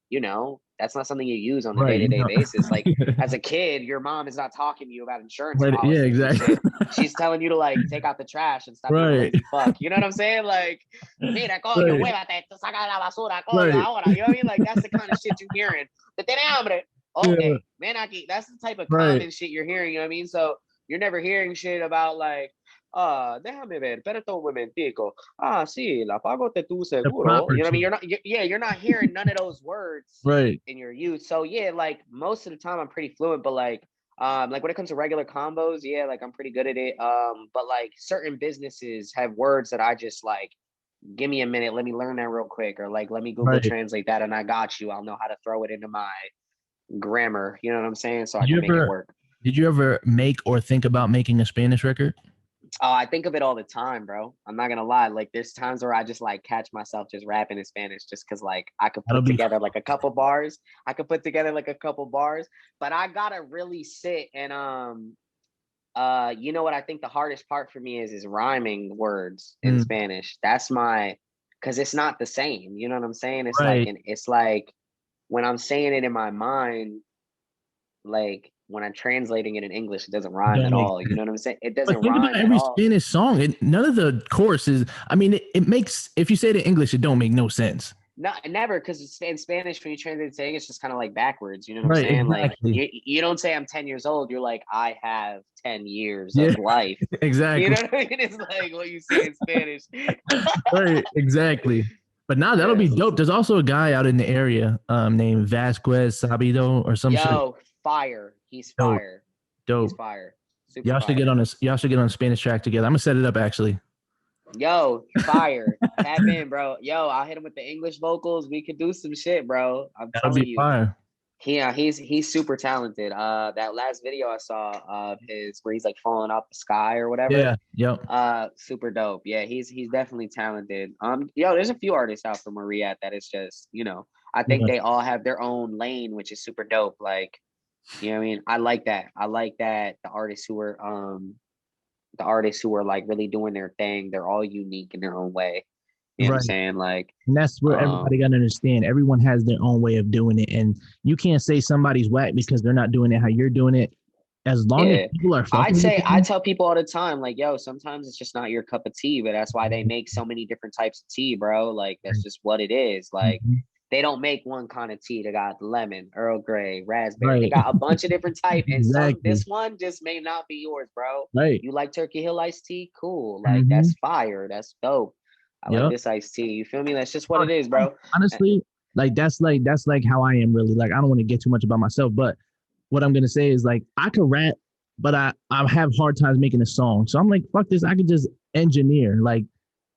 that's not something you use on a Right. day-to-day basis. Like as a kid, your mom is not talking to you about insurance Right. Yeah, policies and exactly. shit. She's telling you to like take out the trash and stop being a Right. lazy fuck. You know what I'm saying? Like, mira, coño, Right. huévate, saca la basura, coño, Right. ahora. You know what I mean? Like that's the kind of shit you're hearing. Te tiene hambre. Yeah. Okay, man, aquí. That's the type of Right. common shit you're hearing. You know what I mean? So you're never hearing shit about like, déjame ver, espérate un momentico. Sí, la pago te tu The seguro. proper You know what I mean? shit. You're not hearing none of those words Right. in your youth. So yeah, like most of the time I'm pretty fluent, but like when it comes to regular combos, yeah, like I'm pretty good at it. But like certain businesses have words that I just like, give me a minute, let me learn that real quick, or like let me Google Right. translate that and I got you. I'll know how to throw it into my grammar. You know what I'm saying? So I Did you can make it ever work. did you ever make or think about making a Spanish record? I think of it all the time, bro. I'm not gonna lie. Like, there's times where I just like catch myself just rapping in Spanish, just because like I could That'll put be together like a couple bars. But I gotta really sit and you know what I think the hardest part for me is rhyming words in Spanish. That's because it's not the same. You know what I'm saying? right. It's like when I'm saying it in my mind, like when I'm translating it in English, it doesn't rhyme Don't at make all. You know what I'm saying? It But doesn't think about rhyme at every all. Spanish song. None of the choruses. I mean, it makes if you say it in English, it don't make no sense. No, never, because in Spanish, when you translate to English, it's just kind of like backwards. You know what I'm Right, saying? Like exactly. you don't say I'm 10 years old. You're like, I have 10 years Yeah, of life. You exactly. know what I mean? It's like what you say in Spanish. Right, exactly. But now that'll be Yes. dope. There's also a guy out in the area named Vasquez Sabido or some shit. Yo, fire. He's Dope, fire. He's dope. fire. Super Y'all should get fire. on this. Y'all should get on a Spanish track together. I'm gonna set it up actually. Yo, fire. Tap in, bro. Yo, I'll hit him with the English vocals. We could do some shit, bro. I'm That'll telling be you. fire. He's super talented. That last video I saw of his where he's like falling off the sky or whatever. Yeah. Yep. Super dope. Yeah, he's definitely talented. Yo, there's a few artists out from Maria that is just, I think Yeah. they all have their own lane, which is super dope. Like, you know what I mean? I like that. I like that the artists who are like really doing their thing, they're all unique in their own way. You know what I'm Right. saying? Like, And that's where everybody got to understand. Everyone has their own way of doing it, and you can't say somebody's whack because they're not doing it how you're doing it. As long as yeah. people are fucking with I you, tell people all the time, like, yo, sometimes it's just not your cup of tea, but that's why they make so many different types of tea, bro. Like, that's just what it is. Like, Mhm. they don't make one kind of tea. They got lemon, Earl Grey, raspberry. They Right? got a bunch of different type, and Exactly. this one just may not be yours, bro. Right. You like Turkey Hill iced tea? Cool. Like, Hmm. that's fire. That's dope. I like Yep. this iced tea. You feel me? That's just what it is, bro. Honestly, like how I am really. Like I don't want to get too much about myself, but what I'm gonna say is like I could rap, but I have hard times making a song. So I'm like, fuck this. I could just engineer. Like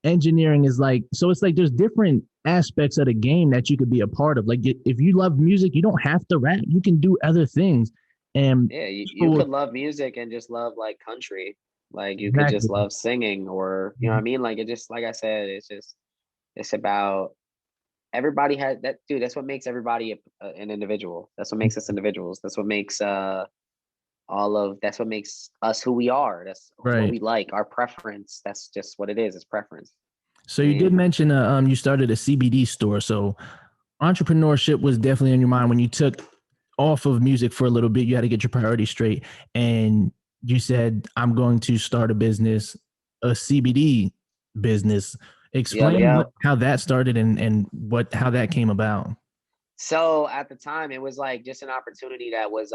engineering is like so it's like there's different aspects of the game that you could be a part of. Like if you love music, you don't have to rap. You can do other things. And Yeah, you people could love music and just love like country. Like you could just exactly. love singing or you know what I mean? Like it just like I said, it's about everybody has that dude, that's what makes everybody an individual. That's what makes us individuals. That's what makes that's what makes us who we are. That's what Right. we like, our preference. That's just what it is. It's preference. So I you did mean, mention you started a CBD store. So entrepreneurship was definitely on your mind when you took off of music for a little bit. You had to get your priorities straight, and you said, "I'm going to start a business, a CBD business." yep, Explain yep. how that started and what how that came about. So at the time it was like just an opportunity that was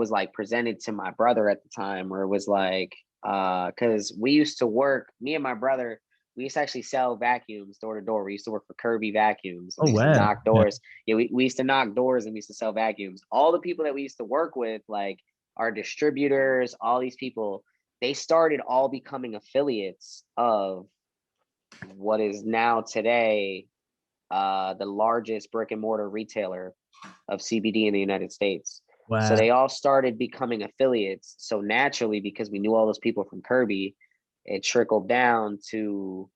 like presented to my brother at the time where it was like because we used to work, me and my brother, we used to actually sell vacuums door to door. We used to work for Kirby Vacuums and Oh we used to wow! knock Yeah. doors. Yeah, we used to knock doors and we used to sell vacuums. All the people that we used to work with, like our distributors, all these people, they started all becoming affiliates of what is now today the largest brick and mortar retailer of CBD in the United States. So Wow. they all started becoming affiliates. So naturally, because we knew all those people from Kirby, it trickled down to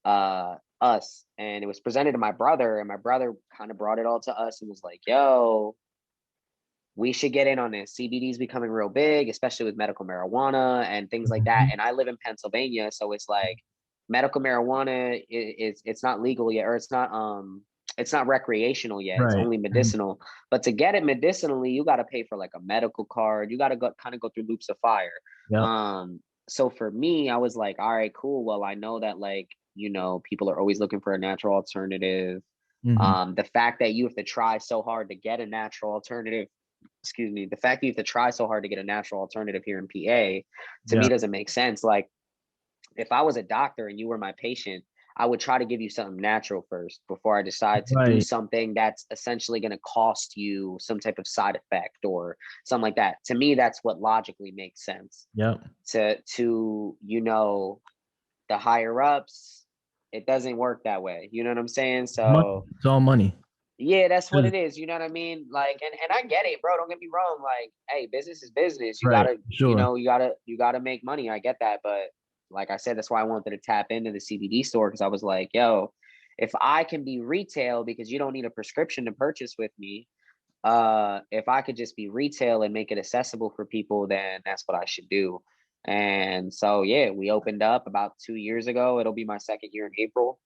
us. And it was presented to my brother, and my brother kind of brought it all to us and was like, yo, we should get in on this. CBD is becoming real big, especially with medical marijuana and things like that. And I live in Pennsylvania, so it's like medical marijuana is it's not legal yet, or it's not recreational yet. It's Right. only medicinal. But to get it medicinally, you got to pay for like a medical card. You got to go kind of go through loops of fire. Yep. So for me, I was like, all right, cool. Well, I know that like, people are always looking for a natural alternative. Mm-hmm. The fact that you have to try so hard to get a natural alternative, excuse me, the fact that you have to try so hard to get a natural alternative here in PA, to Yeah. me doesn't make sense. Like if I was a doctor and you were my patient, I would try to give you something natural first before I decide to do Right. something that's essentially going to cost you some type of side effect or something like that. To me, that's what logically makes sense. Yep. To the higher ups, it doesn't work that way. You know what I'm saying? Money. So It's all money. yeah, that's what it is. You know what I mean? Like, and I get it, bro. Don't get me wrong. Like, hey, business is business. You Right. gotta, Sure. you gotta make money. I get that, but like I said, that's why I wanted to tap into the CBD store because I was like, yo, if I can be retail because you don't need a prescription to purchase with me, if I could just be retail and make it accessible for people, then that's what I should do. And so yeah, we opened up about 2 years ago. It'll be my second year in April.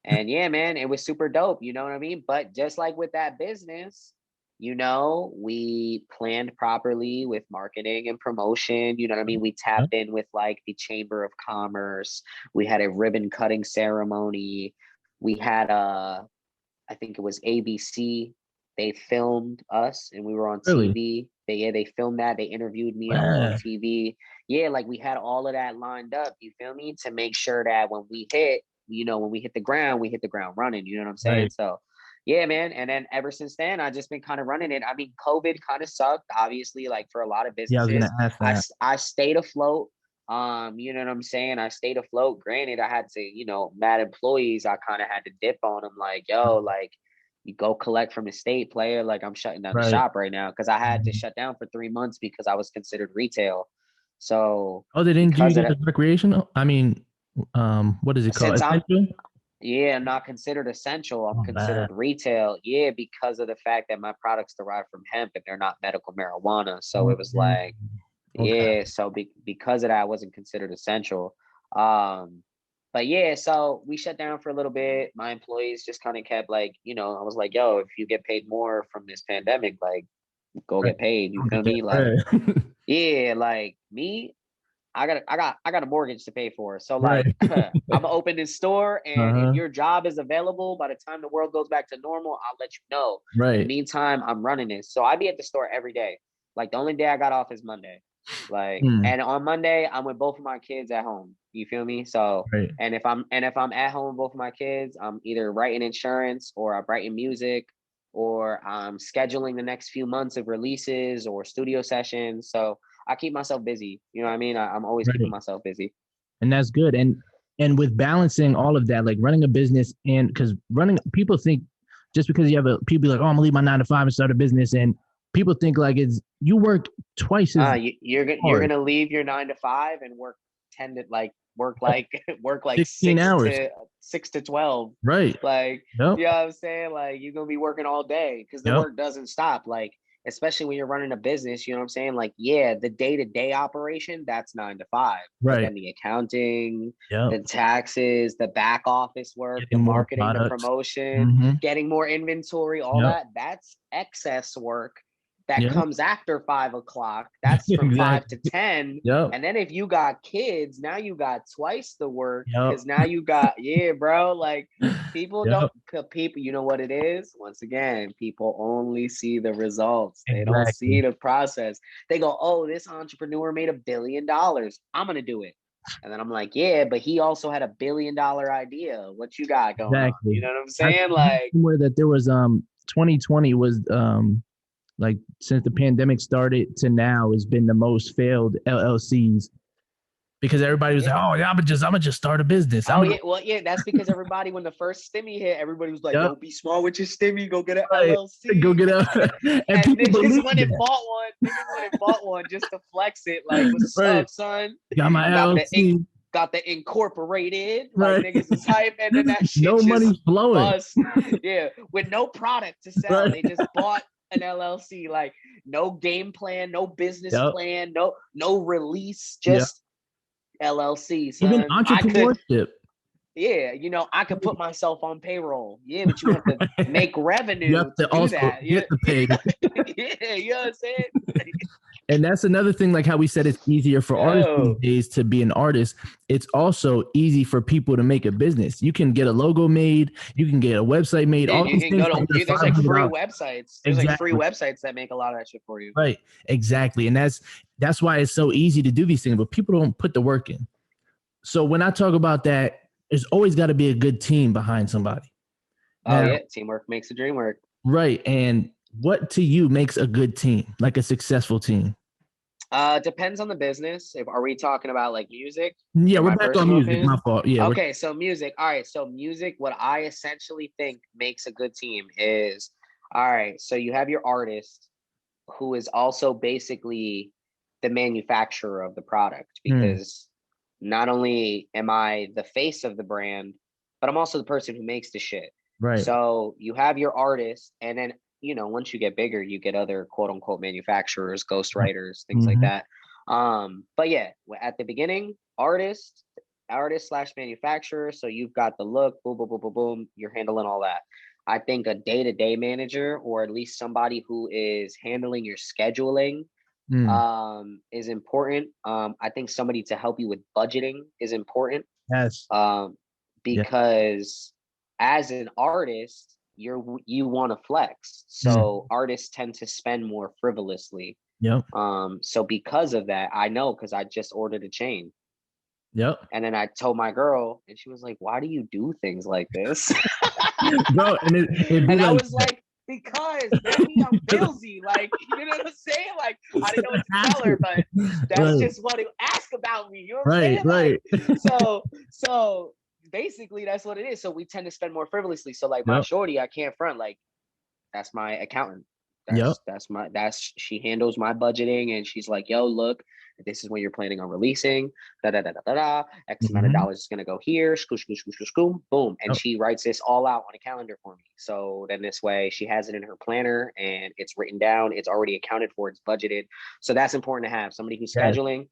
And yeah, man, it was super dope. You know what I mean? But just like with that business, we planned properly with marketing and promotion. You know what I mean? We tapped in with like the Chamber of Commerce. We had a ribbon cutting ceremony. We had I think it was ABC. They filmed us and we were on Really? TV. They filmed that. They interviewed me and I was on Wow. TV. Yeah, like we had all of that lined up, you feel me? To make sure that when we hit, when we hit the ground, we hit the ground running. You know what I'm saying? Right. So yeah, man. And then ever since then, I just been kind of running it. I mean, COVID kind of sucked, obviously, like for a lot of Yeah, I was businesses. gonna ask that. I stayed afloat. You know what I'm saying? I stayed afloat. Granted, I had to, mad employees, I kind of had to dip on them like, yo, like you go collect from the state, player. Like I'm shutting down the Right. shop right now because I had to shut down for 3 months because I was considered retail. So Oh, they didn't do you because of guys that, recreational? I mean, what is it called? since I'm Essential? yeah, I'm not considered essential. I'm Oh, man. considered retail. Yeah, because of the fact that my products derived from hemp and they're not medical marijuana. So it was Mm, like, okay. yeah. So because of that, I wasn't considered essential. Um, but yeah, so we shut down for a little bit. My employees just kind of kept like, I was like, yo, if you get paid more from this pandemic, like go Right. get paid. You I'll feel get that me? Like, bread. yeah, like me, I got a mortgage to pay for. So like Right. I'm gonna open this store and if Uh-huh. your job is available by the time the world goes back to normal, I'll let you know. In the Right. meantime, I'm running this. So I be at the store every day. Like the only day I got off is Monday. Like Hmm. and on Monday I'm with both of my kids at home. You feel me? So Right. and if I'm at home with both of my kids, I'm either writing insurance or I'm writing music or I'm scheduling the next few months of releases or studio sessions. So I keep myself busy. You know what I mean? I'm always keeping Right. myself busy. And that's good. And with balancing all of that, like running a business, and because running, people think just because you have a people be like, oh, I'm gonna leave my 9 to 5 and start a business, and people think like it's you work twice as You're hard, gonna leave your 9 to 5 and work 10 to like work like work like 16 hours. 6 to 12. Right. Like, Yep. you know what I'm saying? Like you're gonna be working all day because the Yep. work doesn't stop. Like, especially when you're running a business, you know what I'm saying? Like, yeah, the day-to-day operation, that's 9 to 5. But Right. then the accounting, Yep. the taxes, the back office work, the Getting more marketing, the products. promotion, Mm-hmm. getting more inventory, all Yep. that's excess work that Yep. comes after 5 o'clock. That's from five to Exactly. 10. Yep. And then if you got kids, now you got twice the work Yep. because now you got, yeah, bro. Like people don't, Yep. people, you know what it is? Once again, people only see the results, they don't see Exactly. the process. They go, oh, this entrepreneur made $1 billion. I'm going to do it. And then I'm like, yeah, but he also had $1 billion idea. What you got going on? You Exactly. know what I'm I saying? heard Like, somewhere that there was 2020 was like since the pandemic started to now has been the most failed LLCs because everybody was yeah. like, oh yeah, I'm gonna just start a business. I'm Oh gonna yeah, well yeah, that's because everybody when the first stimmy hit, everybody was like, yep, "Yo, be smart with your stimmy, go get an right, go LLC." get up, and And people niggas believe went and that, bought one. Niggas went and bought one just to flex it. Like, "What's right? up, son? Got my Got the ink, LLC, got the incorporated." Like right? niggas is hype, and then that shit No just money's flowing, bust. Yeah, with no product to sell, right? they just bought an LLC. Like no game plan, no business Yep, plan, no release, yep. just LLC, Even son. I could entrepreneurship, yeah, I could put myself on payroll. Yeah, but you have to right? make You revenue have to to do also that. Yeah, get the pay. yeah, you know what I'm saying? And that's another thing, like how we said it's easier for artists these Yo, days to be an artist. It's also easy for people to make a business. You can get a logo made, you can get a website made, dude, all you these can things go for to under there's like free $500. websites. There's like free Exactly. websites that make a lot of that shit for you. Right. Exactly. And that's why it's so easy to do these things, but people don't put the work in. So when I talk about that, there's always got to be a good team behind somebody. Oh Now, yeah, teamwork makes the dream work. right. And what to you makes a good team, like a successful team? Depends on the business. If are we talking about like music Yeah, or we're my back on personal music. My opinion? fault. Yeah, we're Okay, so music. All right, so music, what I essentially think makes a good team is all right, so you have your artist who is also basically the manufacturer of the product mm, because not only am I the face of the brand, but I'm also the person who makes the shit. right. So you have your artist, and then once you get bigger, you get other quote unquote manufacturers, ghostwriters, things like Mm-hmm. that. But yeah, at the beginning, artist slash manufacturer. So you've got the look, boom, boom, boom, boom, boom. You're handling all that. I think a day-to-day manager, or at least somebody who is handling your scheduling, is important. I think somebody to help you with budgeting is important. Yes. Because as an artist, you want to flex. So artists tend to spend more frivolously. Yep. So because of that, I know, because I just ordered a chain. Yep. And then I told my girl, and she was like, "Why do you do things like this?" Bro, and I was like, because baby, I'm Billzy. Like, you know what I'm saying? Like, I didn't know what to tell her, but that's just what it ask about me. You know what I'm saying? Right. Like, so basically that's what it is. So we tend to spend more frivolously. So like my shorty, I can't front, like, that's my accountant. She handles my budgeting, and she's like, "Yo, look, this is when you're planning on releasing. X amount of dollars is gonna go here. Boom." And she writes this all out on a calendar for me. So then this way, she has it in her planner, and it's written down. It's already accounted for. It's budgeted. So that's important to have somebody who's scheduling,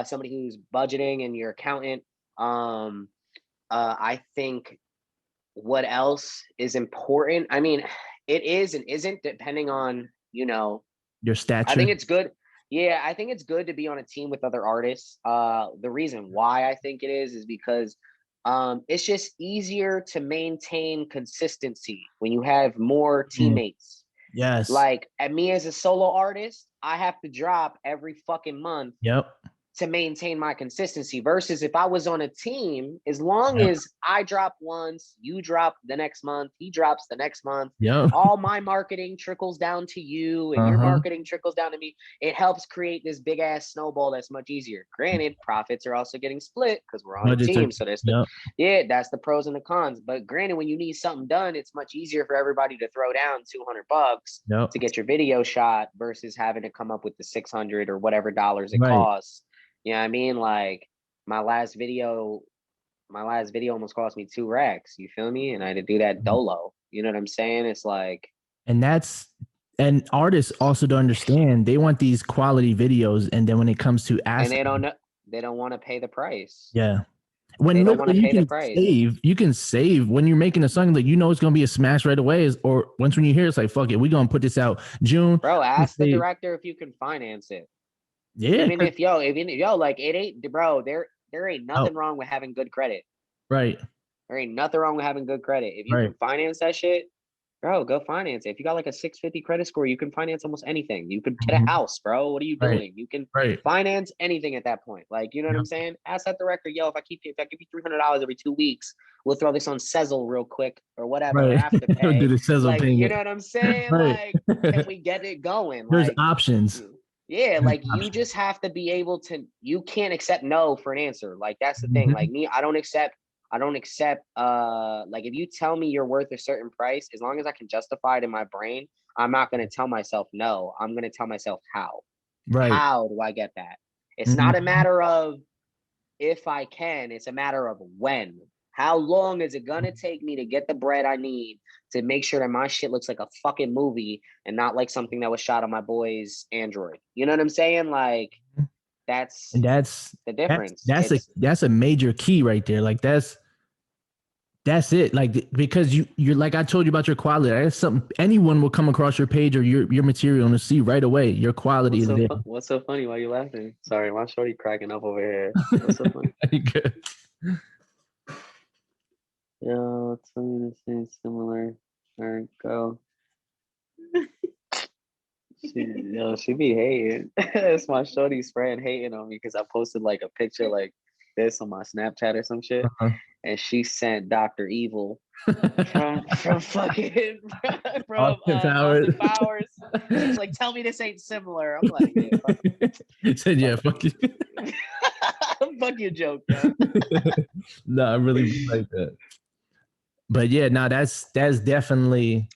somebody who's budgeting, and your accountant. I think what else is important? I mean, it is and isn't, depending on, your stature. I think it's good. Yeah, I think it's good to be on a team with other artists. The reason why I think it is because it's just easier to maintain consistency when you have more teammates. Yes. Like, at me as a solo artist, I have to drop every fucking month. Yep. To maintain my consistency, versus if I was on a team, as long as I drop once, you drop the next month, he drops the next month, all my marketing trickles down to you, and your marketing trickles down to me. It helps create this big ass snowball that's much easier. Granted, profits are also getting split because we're on a team. So there's that's the pros and the cons. But granted, when you need something done, it's much easier for everybody to throw down $200 to get your video shot versus having to come up with the $600 or whatever dollars it costs. You know what I mean? Like, my last video almost cost me $2. You feel me? And I had to do that dolo. You know what I'm saying? It's like, and artists also don't understand. They want these quality videos, and then when it comes to asking, and they don't want to pay the price. Yeah. When you can save when you're making a song that it's gonna be a smash right away, or once when you hear it's like, fuck it, we're gonna put this out June. Bro, ask the director if you can finance it. Yeah. Even if like, it ain't, bro, there ain't nothing wrong with having good credit. Right. There ain't nothing wrong with having good credit. If you can finance that shit, bro, go finance it. If you got like a 650 credit score, you can finance almost anything. You could get a house, bro. What are you doing? You can finance anything at that point. Like, you know what I'm saying? Ask that director, yo, if I give you $300 every 2 weeks, we'll throw this on Sezzle real quick or whatever. Or Afterpay. Do the Sezzle like, payment. You know what I'm saying? Like, can we get it going? There's like, options. Yeah, like, you just have to be able to. You can't accept no for an answer. Like, that's the thing. Like, me, I don't accept. Like, if you tell me you're worth a certain price, as long as I can justify it in my brain, I'm not going to tell myself no. I'm going to tell myself how. Right. How do I get that? It's not a matter of if I can. It's a matter of when. How long is it going to take me to get the bread I need to make sure that my shit looks like a fucking movie and not like something that was shot on my boy's Android? You know what I'm saying? Like, that's the difference. That's a major key right there. Like, that's it. Like, because you're like, I told you about your quality. That's something anyone will come across your page or your material and see right away. Your quality is there. What's so funny? Why are you laughing? Sorry, my shorty cracking up over here. What's so funny? Good. Yo, tell me to say similar. Or go. She be hating. It's my shorty's friend hating on me because I posted like a picture like this on my Snapchat or some shit, and she sent Dr. Evil from fucking from Austin Powers. She's like, "Tell me this ain't similar." I'm like, "Yeah, fuck." Said, "Yeah, fuck you." Fuck your joke, man. No, I really like that. But yeah, no, that's definitely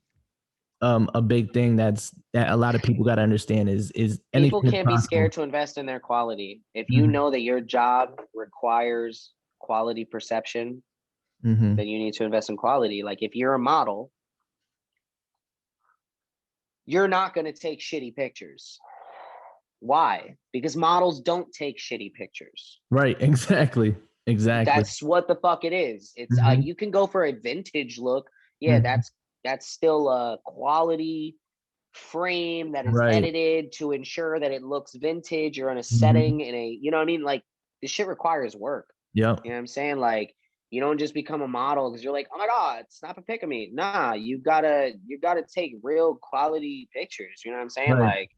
a big thing that a lot of people got to understand is people can't be scared to invest in their quality. If you know that your job requires quality perception, then you need to invest in quality. Like, if you're a model, you're not going to take shitty pictures. Why? Because models don't take shitty pictures. Right. Exactly. That's what the fuck it is. It's you can go for a vintage look. Yeah, that's still a quality frame that is Right. edited to ensure that it looks vintage or in a Mhm. setting in a, you know what I mean? Like this shit requires work. Yep. You know what I'm saying? Like you don't just become a model because you're like, oh my God, snap a pic of me. Nah, you gotta take real quality pictures. You know what I'm saying? Right. Like,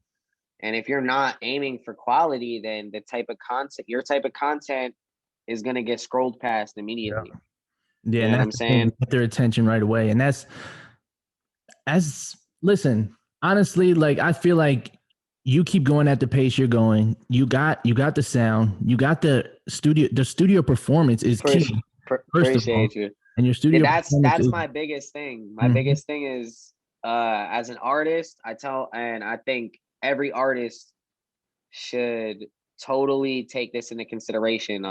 and if you're not aiming for quality, then the type of content, your type of content is gonna get scrolled past Yeah. immediately. Yeah, You know and what that's I'm the thing, saying? get their attention right away. And that's as listen, honestly, like I feel like you keep going at the pace you're going. You got the sound, you got the studio performance is Appreciate, key, first of all. appreciate you. And your Yeah, studio performance that's is my biggest thing. My mhm, biggest thing is as an artist, I tell and I think every artist should totally take this into consideration.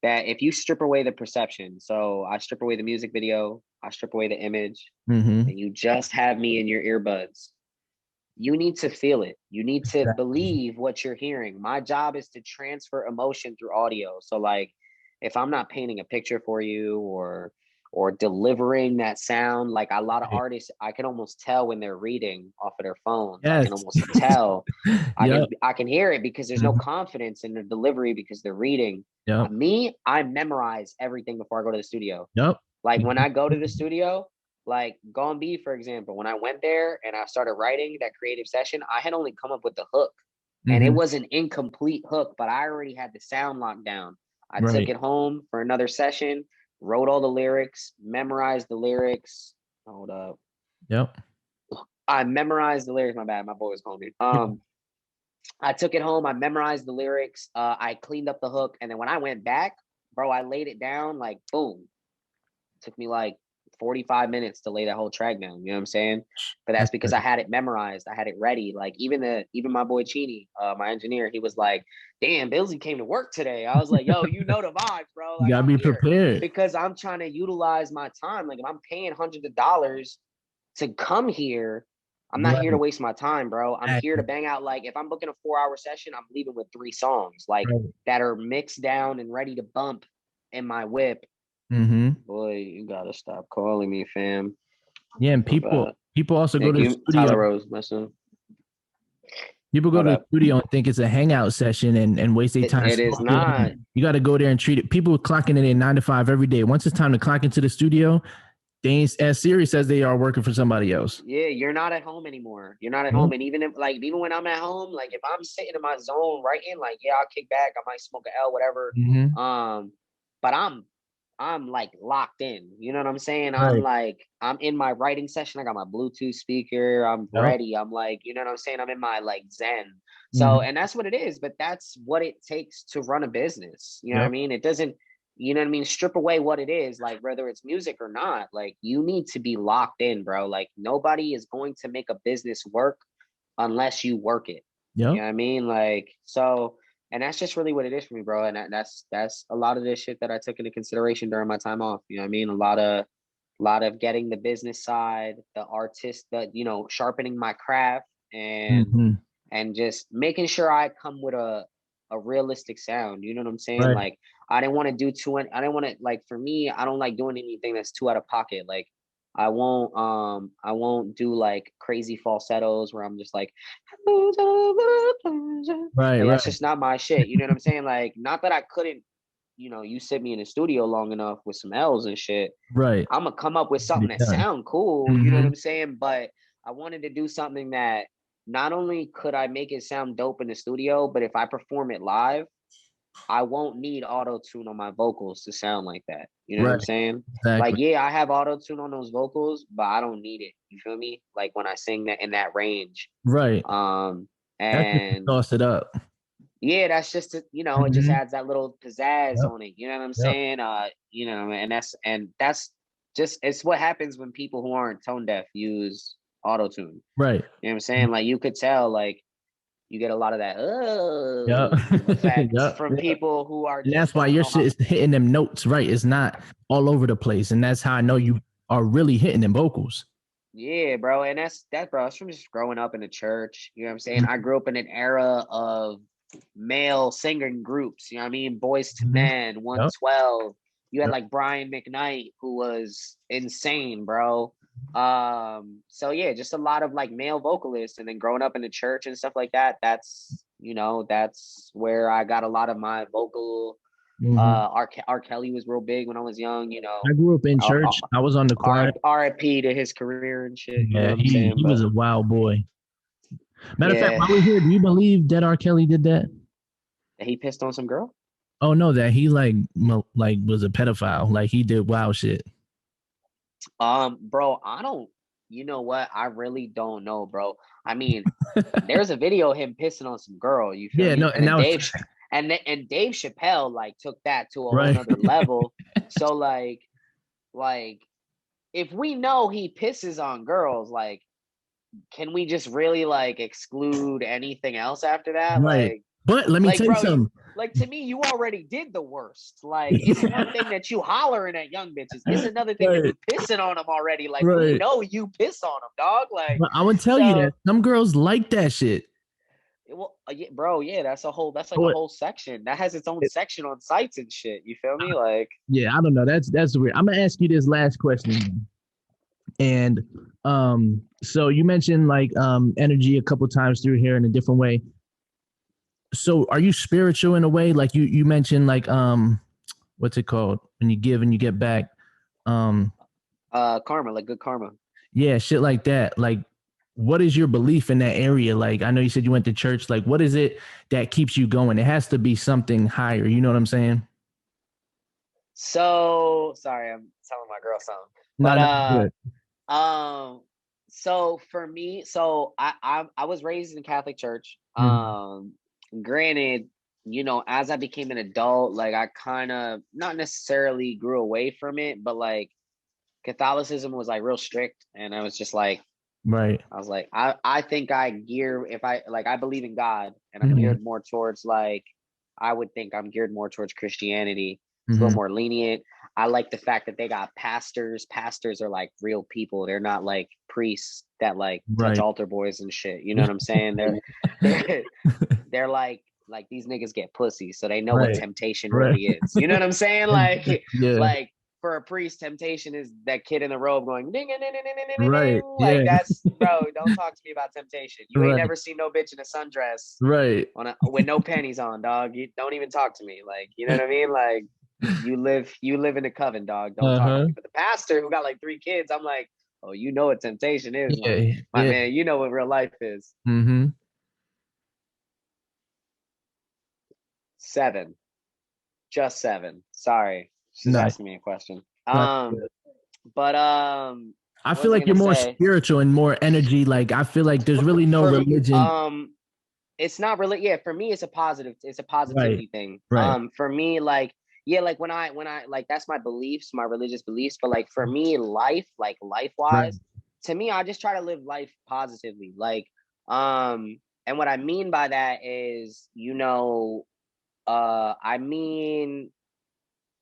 That if you strip away the perception, so I strip away the music video, I strip away the image, mhm. and you just have me in your earbuds, you need to feel it. You need to Exactly. believe what you're hearing. My job is to transfer emotion through audio. So like if I'm not painting a picture for you or delivering that sound, like a lot of Right. artists, I can almost tell when they're reading off of their phones. I Yes. can almost tell. I Yep. can I can hear it because there's no Mhm. confidence in the delivery because they're reading. Yep. Me, I memorize everything before I go to the studio. Yep. Like when I go to the studio, like Gone B, for example, when I went there and I started writing that creative session, I had only come up with the hook and it Mhm. was an incomplete hook, but I already had the sound locked down. I took Right. it home for another session, wrote all the lyrics, memorized the lyrics. Hold up. Yep. I memorized the lyrics. My bad. My boy was calling me. I took it home. I memorized the lyrics. I cleaned up the hook. And then when I went back, bro, I laid it down like boom. Took me like 45 minutes to lay that whole track down. You know what I'm saying? But that's That's because I crazy. had it memorized. I had it ready. Like even my boy Chini, my engineer, he was like, "Damn, Billsy came to work today." I was like, "Yo, you know the vibes, bro. You Like gotta I'm be here prepared. because I'm trying to utilize my time. Like if I'm paying hundreds of dollars to come here, I'm not here to Right. waste my time, bro. I'm here to Exactly. bang out. Like if I'm booking a 4 hour session, I'm leaving with 3 songs, like Right. that are mixed down and ready to bump in my whip. Mhm. Boy, you gotta stop calling me, fam. Yeah, and My bad. people also go Thank to the you, studio. Tyler Rose, my son. People go My to the bad. studio and think it's a hangout session and waste their time It is smoking. not. You got to go there and treat it. People clocking in at 9 to 5 every day. Once it's time to clock into the studio, they ain't as serious as they are working for somebody else. Yeah, you're not at home anymore. You're not at home. Nope. And even if like even when I'm at home, like if I'm sitting in my zone writing, like yeah, I'll kick back, I might smoke a L, whatever. Mm-hmm. But I'm like locked in. You know what I'm saying? Right. I'm in my writing session. I got my Bluetooth speaker. I'm Yep. ready. I'm like, you know what I'm saying? I'm in my like zen. So, Mm-hmm. and that's what it is, but that's what it takes to run a business. You know what I Yep. mean? It doesn't, you know what I mean? Strip away what it is, like whether it's music or not, like you need to be locked in, bro. Like nobody is going to make a business work unless you work it. You Yep. know what I mean? Like, so and that's just really what it is for me, bro. And that's a lot of this shit that I took into consideration during my time off. You know what I mean? A lot of getting the business side, the artist, the sharpening my craft Mm-hmm. and just making sure I come with a realistic sound. You know what I'm saying? Right. Like I didn't want to do too. I didn't want to like for me. I don't like doing anything that's too out of pocket. Like I won't do like crazy falsettos where I'm just like Right. like Right. that's just not my shit. You know what I'm saying? Like not that I couldn't, you sit me in the studio long enough with some L's and shit. Right. I'm gonna come up with something Be that done. sound cool. You know what Mm-hmm. I'm saying? But I wanted to do something that not only could I make it sound dope in the studio, but if I perform it live, I won't need auto tune on my vocals to sound like that. You know what I'm Right. saying? Like, Exactly. yeah, I have auto tune on those vocals, but I don't need it. You feel me? Like when I sing that in that range. Right. Um, That's just to and sauce it up. yeah, that's just it just Mm-hmm. adds that little pizzazz Yep. on it. You know what I'm Yep. saying? And that's just it's what happens when people who aren't tone deaf use auto tune. Right. You know what I'm saying? Like you could tell, like you get a lot of that Yep. effect Yep. from Yep. people who are And just that's why don't your know shit how. is hitting them notes right. It's not all over the place. And that's how I know you are really hitting them vocals. Yeah, bro. And bro. It's from just growing up in the church. You know what I'm saying? I grew up in an era of male singing groups. You know what I mean? Boys to Mm-hmm. Men, Yep. 112. You had Yep. like Brian McKnight, who was insane, bro. So yeah, just a lot of like male vocalists, and then growing up in the church and stuff like that. That's that's where I got a lot of my vocal. Mhm. R. Kelly was real big when I was young. I grew up in R. church. I was on the choir. R.I.P. to his career and shit. You know Yeah, what I'm saying? he But was a wild boy. Matter of fact, yeah, while we're here, do you believe that R. Kelly did that? he pissed on some girl. Oh no, that he like was a pedophile. Like he did wild shit. Bro, I don't. You know what? I really don't know, bro. I mean, there's a video of him pissing on some girl. You feel Yeah, me? no, And and then that was Dave Chappelle like took that to a whole right. nother level. So like if we know he pisses on girls, like, can we just really like exclude anything else after that? Right. But let me tell you Bro, something. like to me, you already did the worst. Like, it's one thing that you hollering at young bitches. It's another thing that Right. you pissing on them already. Like, we Right. know you piss on them, dog. Like, But I would tell you that so some girls like that shit. well, yeah, bro, yeah, that's like a But whole section that has its own section on sites and shit. You feel me? Like, yeah, I don't know. That's weird. I'm gonna ask you this last question. And so you mentioned like energy a couple times through here in a different way. So are you spiritual in a way? Like you mentioned like what's it called? When you give and you get back. Um karma, like good karma. yeah, shit like that. Like what is your belief in that area? Like I know you said you went to church. Like what is it that keeps you going? It has to be something higher. You know what I'm saying? So sorry, I'm telling my girl something. No, But no, good. so for me, so I was raised in Catholic church. Mhm. Granted, as I became an adult, like I kind of not necessarily grew away from it, but like Catholicism was like real strict, and I was just like, Right. I was like, I think I gear if I like I believe in God, and I'm Mhm. geared more towards like I would think I'm geared more towards Christianity. It's a little Mhm. more lenient. I like the fact that they got pastors. Pastors are like real people. They're not like priests that like touch Right. altar boys and shit. You know what I'm saying? They're they're like these niggas get pussy, so they know what Right. temptation Right. really is. You know what I'm saying? Like Yeah. like for a priest, temptation is that kid in the robe going ding ding ding ding ding ding ding. Right. Ding. Like Yeah. that's bro. Don't talk to me about temptation. You ain't Right. never seen no bitch in a sundress Right. with no panties on, dog. You don't even talk to me. Like you know what I mean? Like you live in a coven, dog. Don't talk to Uh-huh. me. But the pastor who got like 3 kids, I'm like, oh, you know what temptation is, Yeah. my Yeah. man. You know what real life is. Mm-hmm. 7, just 7. Sorry, she's Nice. asking me a question. Nice. But I what feel was I like you're gonna more say? spiritual and more energy. Like I feel like there's really no For religion. it's not really, yeah, for me it's a Right. positivity thing. Right. For me, like, yeah, like when I like that's my beliefs, my religious beliefs, but like for me, life Right. wise, to me, I just try to live life positively. Like, and what I mean by that is, I mean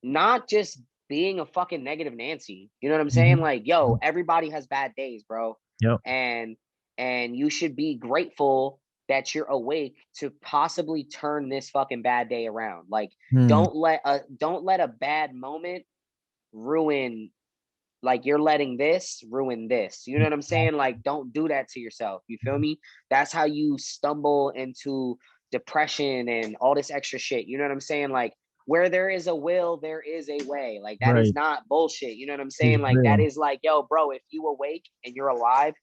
not just being a fucking negative Nancy. You know what I'm saying? Mm-hmm. Like, yo, everybody has bad days, bro. Yep. And you should be grateful that you're awake to possibly turn this fucking bad day around. Like, Mm. don't let a bad moment ruin, like you're letting this ruin this. You know what I'm saying? Like, don't do that to yourself. You feel me? That's how you stumble into depression and all this extra shit. You know what I'm saying? Like, where there is a will, there is a way. Like, that is Right. not bullshit. You know what I'm It's saying? Like, that real. is like, yo, bro, if you awake and you're alive,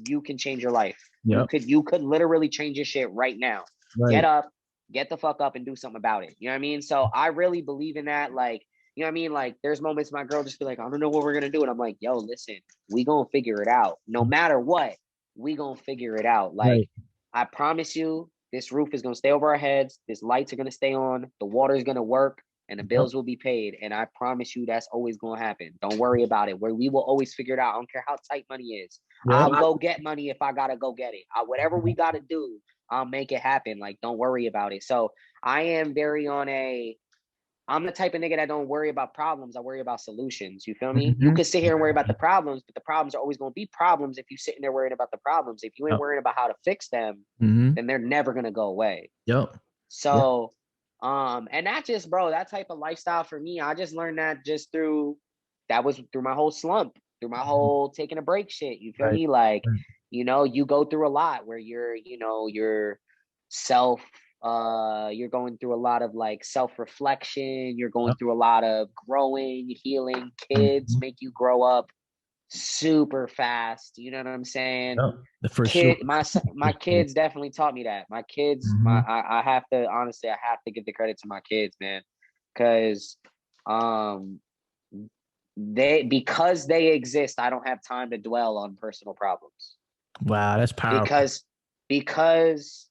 you can change your life. You Yep. could literally change your shit right now. Get Right. up, get the fuck up and do something about it. You know what I mean? So I really believe in that. Like, you know what I mean? Like, there's moments my girl just be like, I don't know what we're gonna do. And I'm like, yo, listen, we gonna figure it out. No matter what, we gonna figure it out. Like, Right. I promise you, this roof is gonna stay over our heads, this lights are gonna stay on, the water is gonna work, and the Yep. bills will be paid. And I promise you that's always gonna happen. Don't worry about it. Where we will always figure it out. I don't care how tight money is. Yep. I'll go get money if I gotta go get it. Whatever we gotta do, I'll make it happen. Like, don't worry about it. So I am very on a I'm the type of nigga that don't worry about problems. I worry about solutions. You feel me? You Mm-hmm. could sit here and worry about the problems, but the problems are always going to be problems if you sitting there worrying about the problems. If you ain't Yep. worrying about how to fix them, Mm-hmm. then they're never going to go away. Yep. Yep. So, and that just, bro, that type of lifestyle for me, I just learned that just that was through my whole slump. through my whole taking a break shit. You feel Right. me? Like, Right. you know, you go through a lot where you're self you're going through a lot of like self-reflection, you're going Yep. through a lot of growing, healing. Kids Mhm. make you grow up super fast. You know what I'm saying? Yep. For sure. My For sure. kids definitely taught me that. My kids, Mhm. I have to honestly, I have to give the credit to my kids, man, because um because they exist, I don't have time to dwell on personal problems Wow, that's powerful. because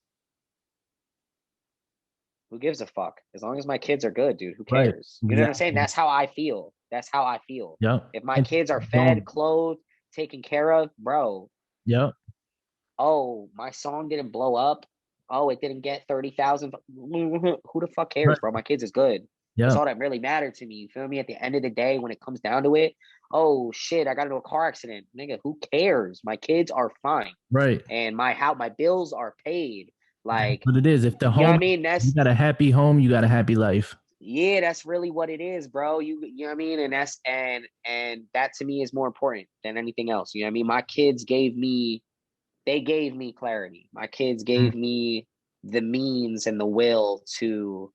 who gives a fuck? As long as my kids are good, dude, who Right. cares? You know what I'm saying? Exactly. That's how I feel. That's how I feel. Yep. If my And kids are fed, don't. clothed, taken care of, bro, Yep. oh, my song didn't blow up. Oh, it didn't get 30,000. Who the fuck cares, Right. bro? My kids is good. That's Yep. all that really mattered to me. You feel me? At the end of the day, when it comes down to it, oh shit, I got into a car accident. Nigga, who cares? My kids are fine. Right. And my bills are paid. That's Like, what it is. If the you know what I home, mean? you got a happy home, you got a happy life. Yeah, that's really what it is, bro. You know what I mean? And that to me is more important than anything else. You know what I mean? My kids gave me clarity. My kids Mm. gave me the means and the will to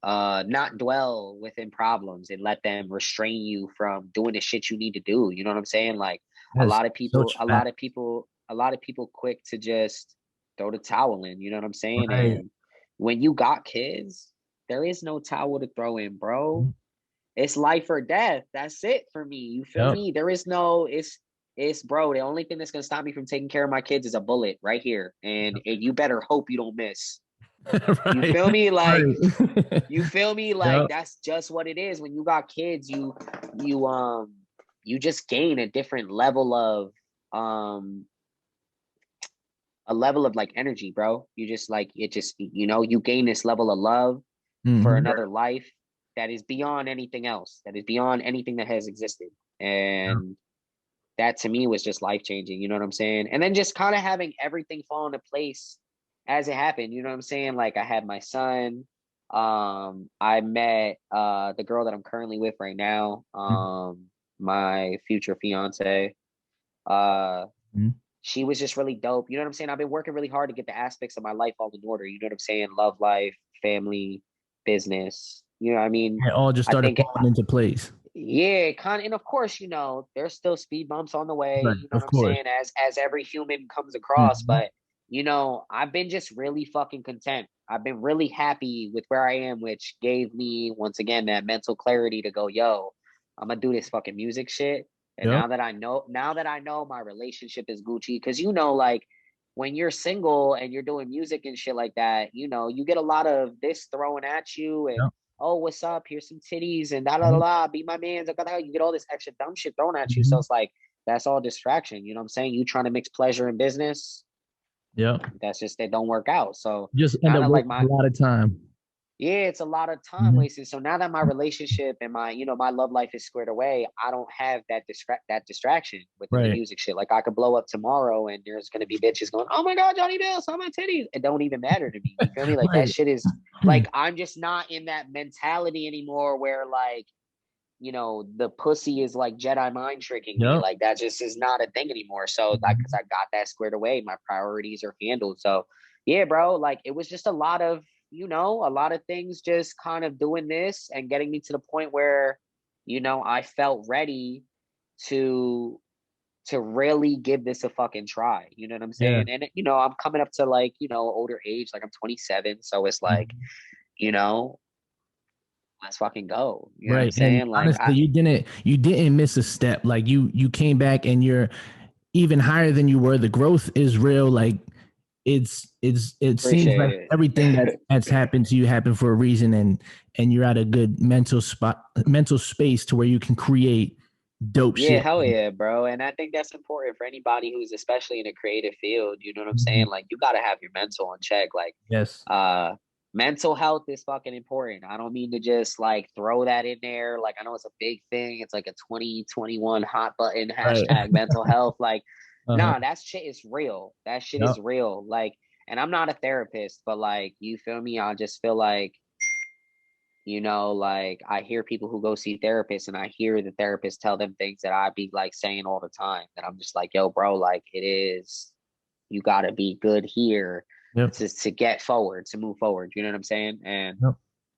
not dwell within problems and let them restrain you from doing the shit you need to do. You know what I'm saying? Like a Yes. lot of people, Such a lot fact. of people, a lot of people quick to just throw the towel in, you know what I'm saying? Right. And when you got kids, there is no towel to throw in, bro. Mm. It's life or death. That's it for me. You feel Yep. me? There is no, it's bro. The only thing that's gonna stop me from taking care of my kids is a bullet right here. And you better hope you don't miss. You Right. feel me? Like, Right. you feel me? Like, Yep. that's just what it is. When you got kids, you you just gain um a level of like energy, bro. You just like it just you gain this level of love for Hmm. another life that is beyond anything else, that is beyond anything that has existed. And that to me was just life changing, you know what I'm saying? And then just kind of having everything fall into place as it happened, you know what I'm saying? Like I had my son, I met the girl that I'm currently with right now, my future fiance. Uh Mm-hmm. she was just really dope. You know what I'm saying? I've been working really hard to get the aspects of my life all in order. You know what I'm saying? Love life, family, business. You know what I mean? It all just I started think, falling into place. yeah, kind of, and of course, there's still speed bumps on the way. Right. You know what Of I'm course. saying? As every human comes across, Mhm. but I've been just really fucking content. I've been really happy with where I am, which gave me once again that mental clarity to go, yo, I'm gonna do this fucking music shit. And Yep. now that I know my relationship is Gucci, because like when you're single and you're doing music and shit like that, you get a lot of this thrown at you and Yep. oh, what's up? Here's some titties and da da Yep. da. Be my man. You get all this extra dumb shit thrown at you. So Mhm. it's like that's all distraction. You know what I'm saying? You trying to mix pleasure and business. Yep. That's just it don't work out. So Just end now up that like wasting a lot of time. yeah, it's a lot of time Mhm. wasted. So now that my relationship and my love life is squared away, I don't have that distraction within the Right. music shit. Like I could blow up tomorrow and there's gonna be bitches going, "Oh my god, Johnny Billz, saw my titties." It don't even matter to me. You feel me? Like that Right. shit is like I'm just not in that mentality anymore where like the pussy is like Jedi mind tricking me. Yep. Like that just is not a thing anymore. So like, cause I got that squared away, my priorities are handled. So yeah, bro, like it was just a lot of, a lot of things just kind of doing this and getting me to the point where, I felt ready to really give this a fucking try. You know what I'm Yeah. saying? And I'm coming up to like, older age, like I'm 27. So it's like, Mhm. you know, let's fucking go. You know what I'm Right. And saying? Like honestly, you didn't miss a step. Like you came back and you're even higher than you were. The growth is real. Like it seems like appreciate everything it. that's happened to you happened for a reason, and you're at a good mental space to where you can create dope Yeah, shit. hell yeah, bro. And I think that's important for anybody who's especially in a creative field. You know what I'm saying? Mhm. Like you gotta have your mental on check. Like Yes. uh mental health is fucking important. I don't mean to just like throw that in there. Like I know it's a big thing. It's like a 2021 hot button Right. hashtag mental health. Like, Uh-huh. nah, that shit is real. That shit Yep. is real. Like, and I'm not a therapist, but like you feel me? I just feel like You know, like I hear people who go see therapists and I hear the therapist tell them things that I be like saying all the time. And I'm just like, yo, bro, like it is, you gotta be good here Yep. to get forward, to move forward. You know what I'm saying? And Yep.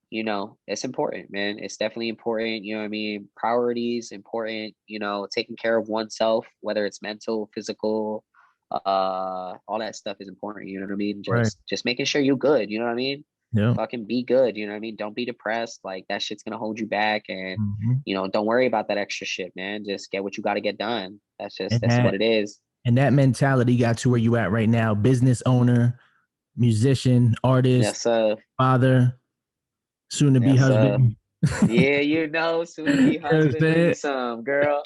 you know, it's important, man. It's definitely important. You know what I mean? Priorities important, you know, taking care of oneself, whether it's mental, physical, all that stuff is important. You know what I mean? Right. Just making sure you're good. You know what I mean? Yep. Fucking be good. You know what I mean? Don't be depressed. Like that shit's gonna hold you back. And Mm-hmm. you know, don't worry about that extra shit, man. Just get what you got to get done. And That's what it is. that mentality got to where you at right now. Business owner, musician, artist, Yes, sir. father, soon to be Yes, sir. husband. Yeah, you know, soon to be You know what I'm husband, maybe saying? some girl.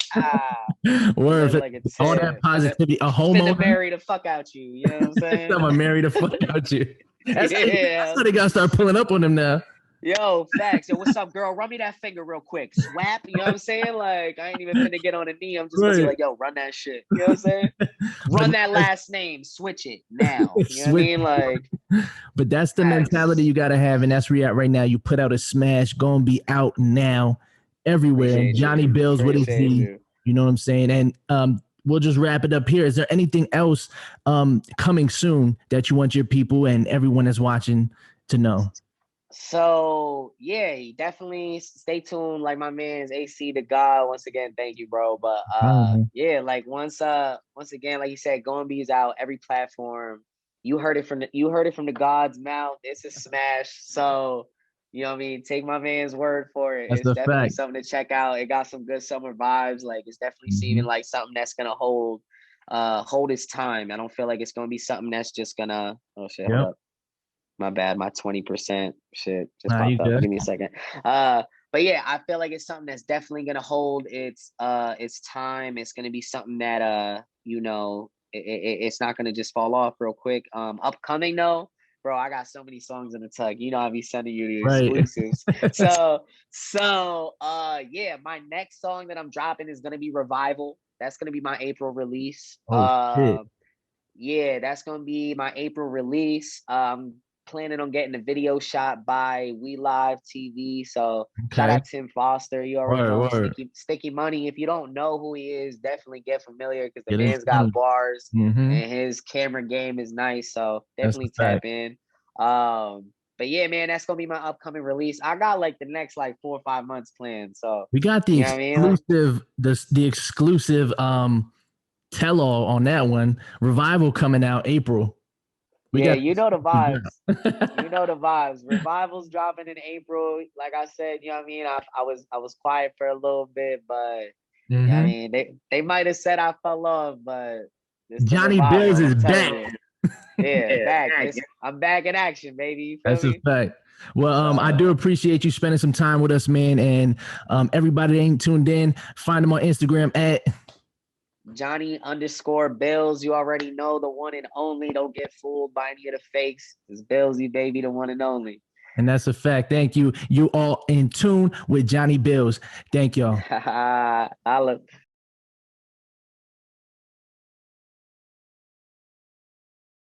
Word, Live like a all 10. that positivity, a Finna homeowner. marry the fuck out you. You know what I'm saying? I'm gonna marry the fuck out you. That's Yeah. how they gotta start pulling up on them now. Yo, facts. Yo, what's up, girl? Run me that finger real quick. Swap. You know what I'm saying? Like, I ain't even finna get on a knee. I'm just gonna be Right. like, yo, run that shit. You know what I'm saying? Run that last name. Switch it now. You know what I Switch. mean? Like, But that's the facts. mentality you gotta have, and that's where you're at right now. You put out a smash, gonna be out now everywhere. Appreciate Johnny you. Billz with his Appreciate Z. you. You know what I'm saying? And we'll just wrap it up here. Is there anything else coming soon that you want your people and everyone that's watching to know? So yeah, definitely stay tuned. Like my man's AC DaGawd. Once again, thank you, bro. But yeah, like once again, like you said, Going Bees out every platform. You heard it from the God's mouth. It's a smash. So you know what I mean? Take my man's word for it. That's It's the definitely fact. something to check out. It got some good summer vibes. Like it's definitely seeming like something that's gonna hold its time. I don't feel like it's gonna be something that's just gonna, oh shit, hold Yep. up. My bad, my 20% shit just Nah, you popped up. good. Give me a second. But yeah, I feel like it's something that's definitely gonna hold its time. It's gonna be something that you know, it's not gonna just fall off real quick. Upcoming though, bro, I got so many songs in the tug. You know, I'll be sending you the Right. exclusives. Yeah, my next song that I'm dropping is gonna be Revival. That's gonna be my April release. Oh shit. Yeah, that's gonna be my April release. Planning on getting a video shot by We Live TV. So shout Okay. out Tim Foster. You already Word, know him, word. Sticky Money. If you don't know who he is, definitely get familiar because the Get his man's got tongue. bars Mm-hmm. and his camera game is nice. So That's the definitely tap fact. in. But yeah, man, that's gonna be my upcoming release. I got like the next like 4 or 5 months planned. So We got the you know what I mean? Like, exclusive, the exclusive tell all on that one. Revival coming out April. We yeah, got you know the vibes. You the know the vibes. Revival's dropping in April. Like I said, you know what I mean? I was quiet for a little bit, but you know what I mm-hmm. mean? They might have said I fell off, but it's the Johnny Billz revival, is I'm telling back. you. Yeah, back. I'm back in action, baby. You feel That's a me? fact. Well, I So do appreciate you spending some time with us, man. And everybody that ain't tuned in, find them on Instagram at. Johnny_Bills. You already know the one and only. Don't get fooled by any of the fakes. It's Billsy, baby, the one and only. And that's a fact. Thank you. You all in tune with Johnny Billz. Thank y'all. I look.